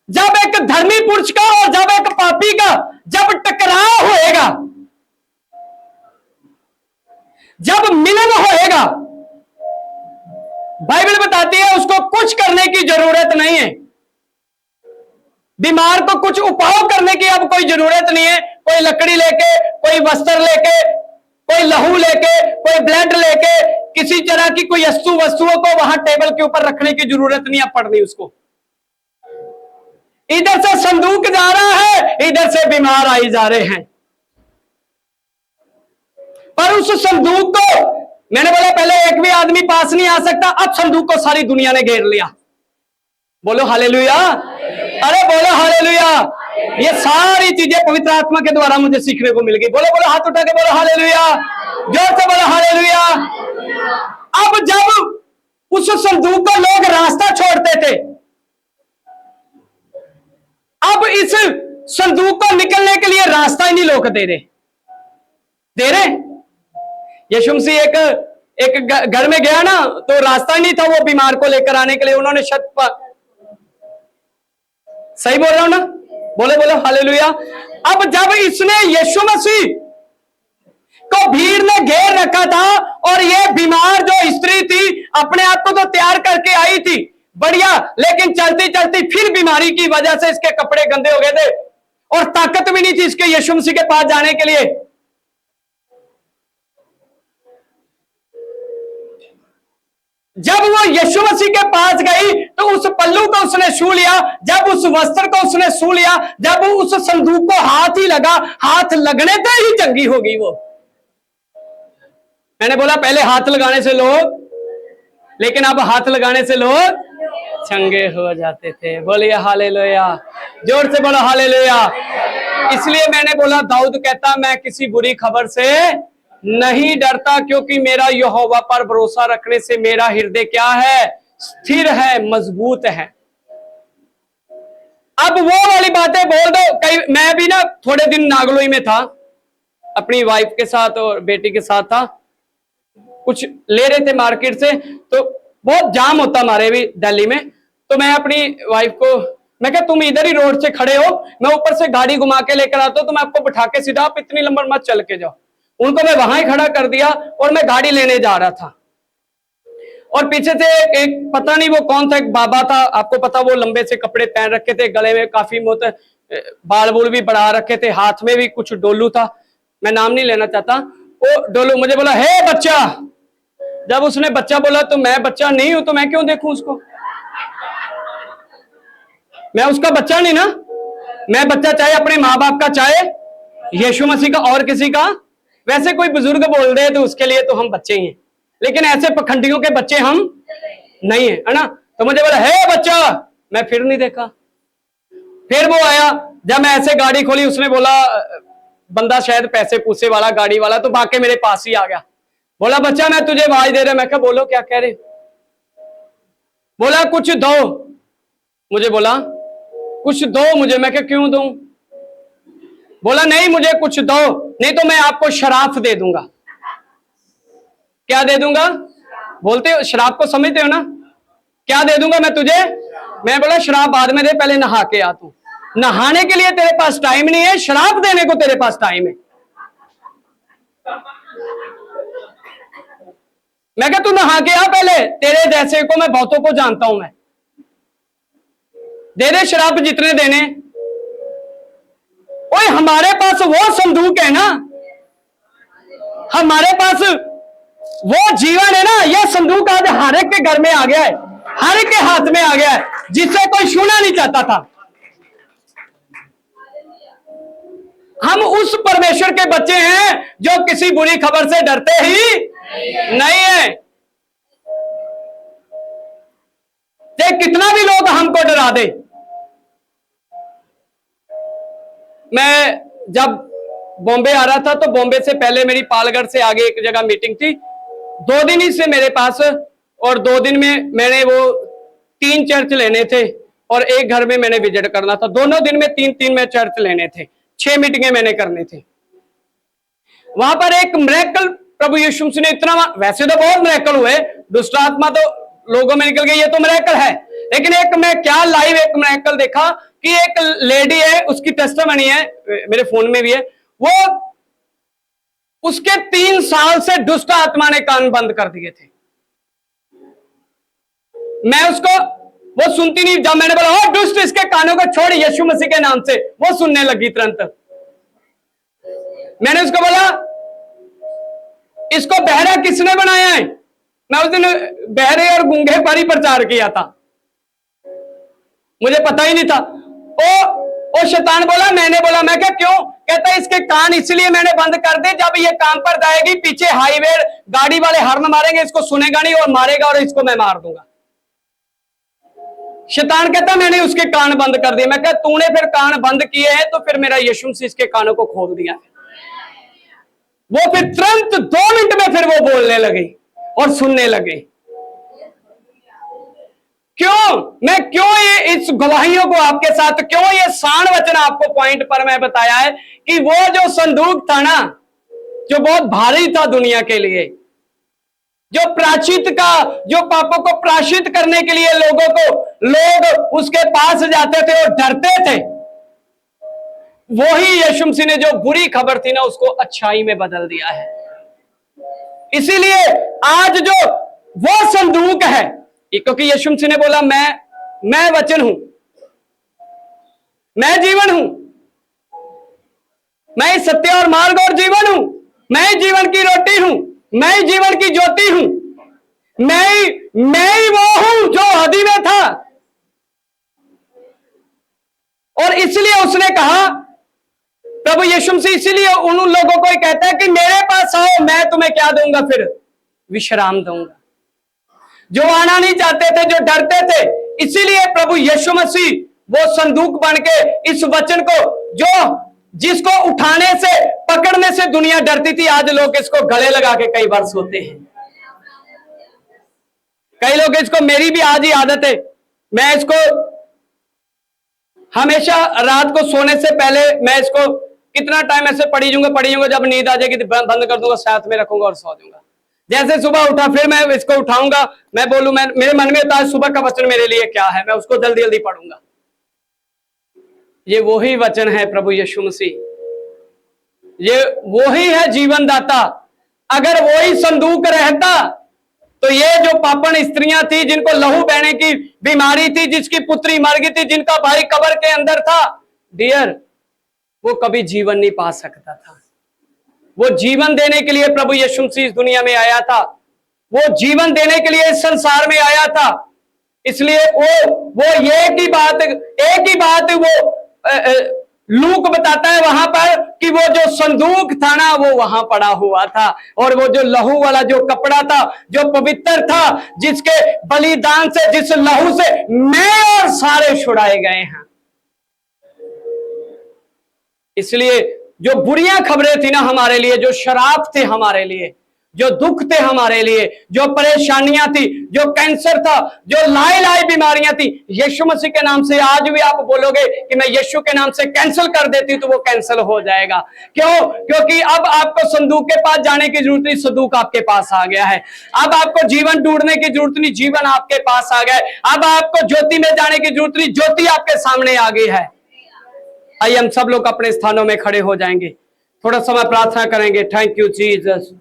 जब एक धर्मी पुरुष का और जब एक पापी का जब टकराव होएगा, जब मिलन होएगा, बाइबल बताती है उसको कुछ करने की जरूरत नहीं है। बीमार को कुछ उपाय करने की अब कोई जरूरत नहीं है। कोई लकड़ी लेके, कोई वस्त्र लेके, कोई लहू लेके, कोई ब्लड लेके, किसी तरह की कोई वस्तुओं को वहां टेबल के ऊपर रखने की जरूरत नहीं है पड़नी उसको। इधर से संदूक जा रहा है, इधर से बीमार आई जा रहे हैं। पर उस संदूक को, मैंने बोला पहले एक भी आदमी पास नहीं आ सकता, अब संदूक को सारी दुनिया ने घेर लिया। बोलो हालेलुया, अरे बोलो हालेलुया। ये सारी चीजें पवित्र आत्मा के द्वारा मुझे सीखने को मिल गई। बोलो बोलो, हाथ उठा के बोलो हालेलुया, जोर से बोलो हालेलुया। अब जब उस संदूक को लोग रास्ता छोड़ते थे, अब इस संदूक को निकलने के लिए रास्ता ही नहीं लोग दे रहे। यीशु मसीह एक घर में गया ना, तो रास्ता ही नहीं था वो बीमार को लेकर आने के लिए। उन्होंने छत पर, सही बोल रहा हूं ना? बोले बोलो हालेलुया। अब जब इसने यीशु मसीह को भीड़ ने घेर रखा था और ये बीमार जो स्त्री थी अपने आप को तो तैयार करके आई थी बढ़िया, लेकिन चलती चलती फिर बीमारी की वजह से इसके कपड़े गंदे हो गए थे और ताकत भी नहीं थी इसके यीशु मसीह के पास जाने के लिए। जब वो यीशु मसीह के पास गई तो उस पल्लू को उसने छू लिया, जब उस वस्त्र को उसने छू लिया, जब उस संदूक को हाथ ही लगा, हाथ लगने से ही चंगी हो गई वो। मैंने बोला पहले हाथ लगाने से लोग, लेकिन अब हाथ लगाने से लोग चंगे हो जाते थे। बोलिए हालेलुया, जोर से बोलो हालेलुया। इसलिए मैंने बोला दाऊद कहता मैं किसी बुरी खबर से नहीं डरता, क्योंकि मेरा यहोवा पर भरोसा रखने से मेरा हृदय क्या है? स्थिर है, मजबूत है। अब वो वाली बातें बोल दो। कई, मैं भी ना थोड़े दिन नागलोई में था, अपनी वाइफ के साथ और बेटी के साथ था, कुछ ले रहे थे मार्केट से, तो बहुत जाम होता हमारे भी दिल्ली में। तो मैं अपनी वाइफ को, मैं क्या तुम इधर ही रोड से खड़े हो, मैं ऊपर से गाड़ी घुमा के लेकर आता हूं, तो मैं आपको बिठा के सीधा, आप इतनी लंबा मत चल के जाओ। उनको मैं वहां ही खड़ा कर दिया और मैं गाड़ी लेने जा रहा था। और पीछे से एक पता नहीं वो कौन था, एक बाबा था, आपको पता, वो लंबे से कपड़े पहन रखे थे, गले में काफी मोटे बाल बूल भी बढ़ा रखे थे, हाथ में भी कुछ डोलू था, मैं नाम नहीं लेना चाहता। वो डोलू मुझे बोला, हे बच्चा, जब उसने बच्चा बोला तो मैं बच्चा नहीं हूं, तो मैं क्यों देखूं उसको? मैं उसका बच्चा नहीं ना। मैं बच्चा चाहे अपने माँ बाप का, चाहे यीशु मसीह का और किसी का। वैसे कोई बुजुर्ग बोल दे तो उसके लिए तो हम बच्चे ही हैं, लेकिन ऐसे पखंडियों के बच्चे हम नहीं है, है ना। तो मुझे बोला हे बच्चा, मैं फिर नहीं देखा। फिर वो आया, जब मैं ऐसे गाड़ी खोली, उसने बोला, बंदा शायद पैसे पूछे वाला, गाड़ी वाला, तो भाग के मेरे पास ही आ गया। बोला बच्चा मैं तुझे आवाज दे रहा। मैं कहा बोलो क्या कह रहे? बोला कुछ दो मुझे। बोला कुछ दो मुझे। मैं क्या क्यों दूं? बोला नहीं मुझे कुछ दो, नहीं तो मैं आपको शराफ दे दूंगा। क्या दे दूंगा? बोलते हो शराब को समझते हो ना? क्या दे दूंगा मैं तुझे? मैं बोला शराब बाद में दे, पहले नहा के आ। तू नहाने के लिए तेरे पास टाइम नहीं है, शराब देने को तेरे पास टाइम है। मैं कहा तू नहा के आ पहले, तेरे जैसे को मैं बहुतों को जानता हूं। मैं दे दे शराब जितने देने। ओए हमारे पास वो संदूक है ना, हमारे पास वो जीवन है ना। यह संदूक आज हर एक के घर में आ गया है, हर एक के हाथ में आ गया है, जिसे कोई छूना नहीं चाहता था। हम उस परमेश्वर के बच्चे हैं जो किसी बुरी खबर से डरते ही नहीं है। चाहे कितना भी लोग हमको डरा दे। मैं जब बॉम्बे आ रहा था तो बॉम्बे से पहले मेरी पालगढ़ से आगे एक जगह मीटिंग थी। 2 दिन ही से मेरे पास, और 2 दिन में मैंने वो 3 चर्च लेने थे और एक घर में मैंने विजिट करना था। दोनों दिन में 3-3 में चर्च लेने थे, 6 मीटिंगें मैंने करनी थी। वहां पर एक मिरेकल प्रभु यीशु मसीह ने इतना, वैसे तो बहुत मिरेकल हुए, दुष्ट आत्मा तो लोगों में निकल गई, ये तो मिरेकल है। लेकिन एक मैं क्या लाइव एक मिरेकल देखा कि एक लेडी है, उसकी टेस्टिमनी है, मेरे फोन में भी है। वो उसके 3 साल से दुष्ट आत्मा ने कान बंद कर दिए थे। मैं उसको, वो सुनती नहीं। जब मैंने बोला ओ दुष्ट इसके कानों को छोड़ यीशु मसीह के नाम से, वो सुनने लगी तुरंत। मैंने उसको बोला इसको बहरा किसने बनाया है? मैं उस दिन बहरे और गूंगे पर ही प्रचार किया था, मुझे पता ही नहीं था। ओ शैतान बोला, मैंने बोला, मैं क्या क्यों? कहता इसके कान इसलिए मैंने बंद कर दे, जब ये काम पर जाएगी पीछे हाईवे गाड़ी वाले हॉर्न मारेंगे, इसको सुनेगा नहीं और मारेगा और इसको मैं मार दूंगा। शैतान कहता मैंने उसके कान बंद कर दिए। मैं कहा तूने फिर कान बंद किए हैं तो फिर मेरा यीशु मसीह इसके कानों को खोल दिया है। वो फिर तुरंत 2 मिनट में फिर वो बोलने लगे और सुनने लगे। क्यों? मैं क्यों ये इस गवाहियों को आपके साथ, क्यों ये शान वचन आपको पॉइंट पर मैं बताया है कि वो जो संदूक था ना, जो बहुत भारी था दुनिया के लिए, जो प्राचित का, जो पापों को प्राशित करने के लिए लोग उसके पास जाते थे और डरते थे, वही यीशु मसीह ने जो बुरी खबर थी ना उसको अच्छाई में बदल दिया है। इसीलिए आज जो वो संदूक है, क्योंकि यीशु मसीह ने बोला मैं वचन हूं, मैं जीवन हूं, मैं सत्य और मार्ग और जीवन हूं, मैं जीवन की रोटी हूं, मैं जीवन की ज्योति हूं, मैं ही वो हूं जो आदि में था। और इसलिए उसने कहा, प्रभु यीशु मसीह इसीलिए उन लोगों को ही कहता है कि मेरे पास आओ, मैं तुम्हें क्या दूंगा? फिर विश्राम दूंगा। जो आना नहीं चाहते थे, जो डरते थे, इसीलिए प्रभु यीशु मसीह वो संदूक बन के इस वचन को, जिसको उठाने से, पकड़ने से दुनिया डरती थी, आज लोग इसको गले लगा के कई बार सोते हैं। कई लोग इसको, मेरी भी आज ही आदत है, मैं इसको हमेशा रात को सोने से पहले मैं इसको कितना टाइम ऐसे पढ़ी जाऊंगा, जब नींद आ जाएगी तो बंद कर दूंगा, साथ में रखूंगा और सो जाऊंगा। जैसे सुबह उठा फिर मैं इसको उठाऊंगा, मैं बोलूं, मेरे मन में होता है सुबह का वचन मेरे लिए क्या है, मैं उसको जल्दी जल्दी पढ़ूंगा। ये वही वचन है प्रभु यीशु मसीह, ये वही है जीवन दाता। अगर वही संदूक रहता तो ये जो पापन स्त्रियां थी, जिनको लहू बहने की बीमारी थी, जिसकी पुत्री मर गई थी, जिनका भाई कब्र के अंदर था, डियर, वो कभी जीवन नहीं पा सकता था। वो जीवन देने के लिए प्रभु यीशु मसीह इस दुनिया में आया था। वो जीवन देने के लिए इस संसार में आया था। इसलिए वो एक ही बात वो लूक बताता है वहां पर कि वो जो संदूक था ना वो वहां पड़ा हुआ था, और वो जो लहू वाला जो कपड़ा था जो पवित्र था, जिसके बलिदान से, जिस लहू से मैं और सारे छुड़ाए गए हैं। इसलिए जो बुरियां खबरें थी ना हमारे लिए, जो शराब थे हमारे लिए, जो दुख थे हमारे लिए, जो परेशानियां थी, जो कैंसर था, जो लाई बीमारियां थी, यीशु मसीह के नाम से आज भी आप बोलोगे कि मैं यीशु के नाम से कैंसिल कर देती हूं तो वो कैंसिल हो जाएगा। क्यों? क्योंकि अब आपको संदूक के पास जाने की जरूरत नहीं, संदूक आपके पास आ गया है। अब आपको जीवन ढूंढने की जरूरत नहीं, जीवन आपके पास आ गया है। अब आपको ज्योति में जाने की जरूरत नहीं, ज्योति आपके सामने आ गई है। आइए हम सब लोग अपने स्थानों में खड़े हो जाएंगे, थोड़ा समय प्रार्थना करेंगे। Thank you Jesus.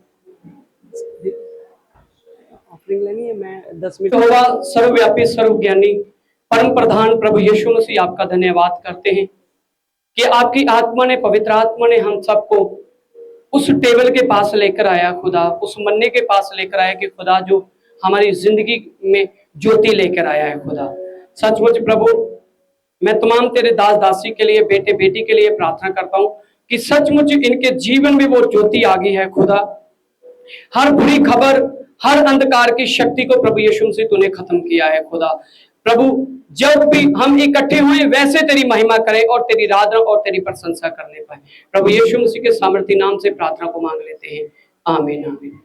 लेनी है, मैं 10 मिनट होगा। सर्वव्यापी सर्वज्ञानी परम प्रधान प्रभु यीशु मसीह, आपका धन्यवाद करते हैं कि आपकी आत्मा ने, पवित्र आत्मा ने हम सबको उस टेबल के पास लेकर आया खुदा, उस मन्ने के पास लेकर आया कि खुदा जो हमारी जिंदगी में ज्योति लेकर आया है खुदा। सचमुच प्रभु मैं तमाम तेरे दास दासी के लिए, बेटे बेटी के लिए प्रार्थना करता हूं कि सचमुच इनके जीवन में वो ज्योति आ गई है खुदा। हर बुरी खबर, हर अंधकार की शक्ति को प्रभु यीशु मसीह तूने खत्म किया है खुदा। प्रभु जब भी हम इकट्ठे हुए वैसे तेरी महिमा करें और तेरी आराधना और तेरी प्रशंसा करने पाए। प्रभु यीशु मसीह के सामर्थी नाम से प्रार्थना को मांग लेते हैं, आमीन आमीन।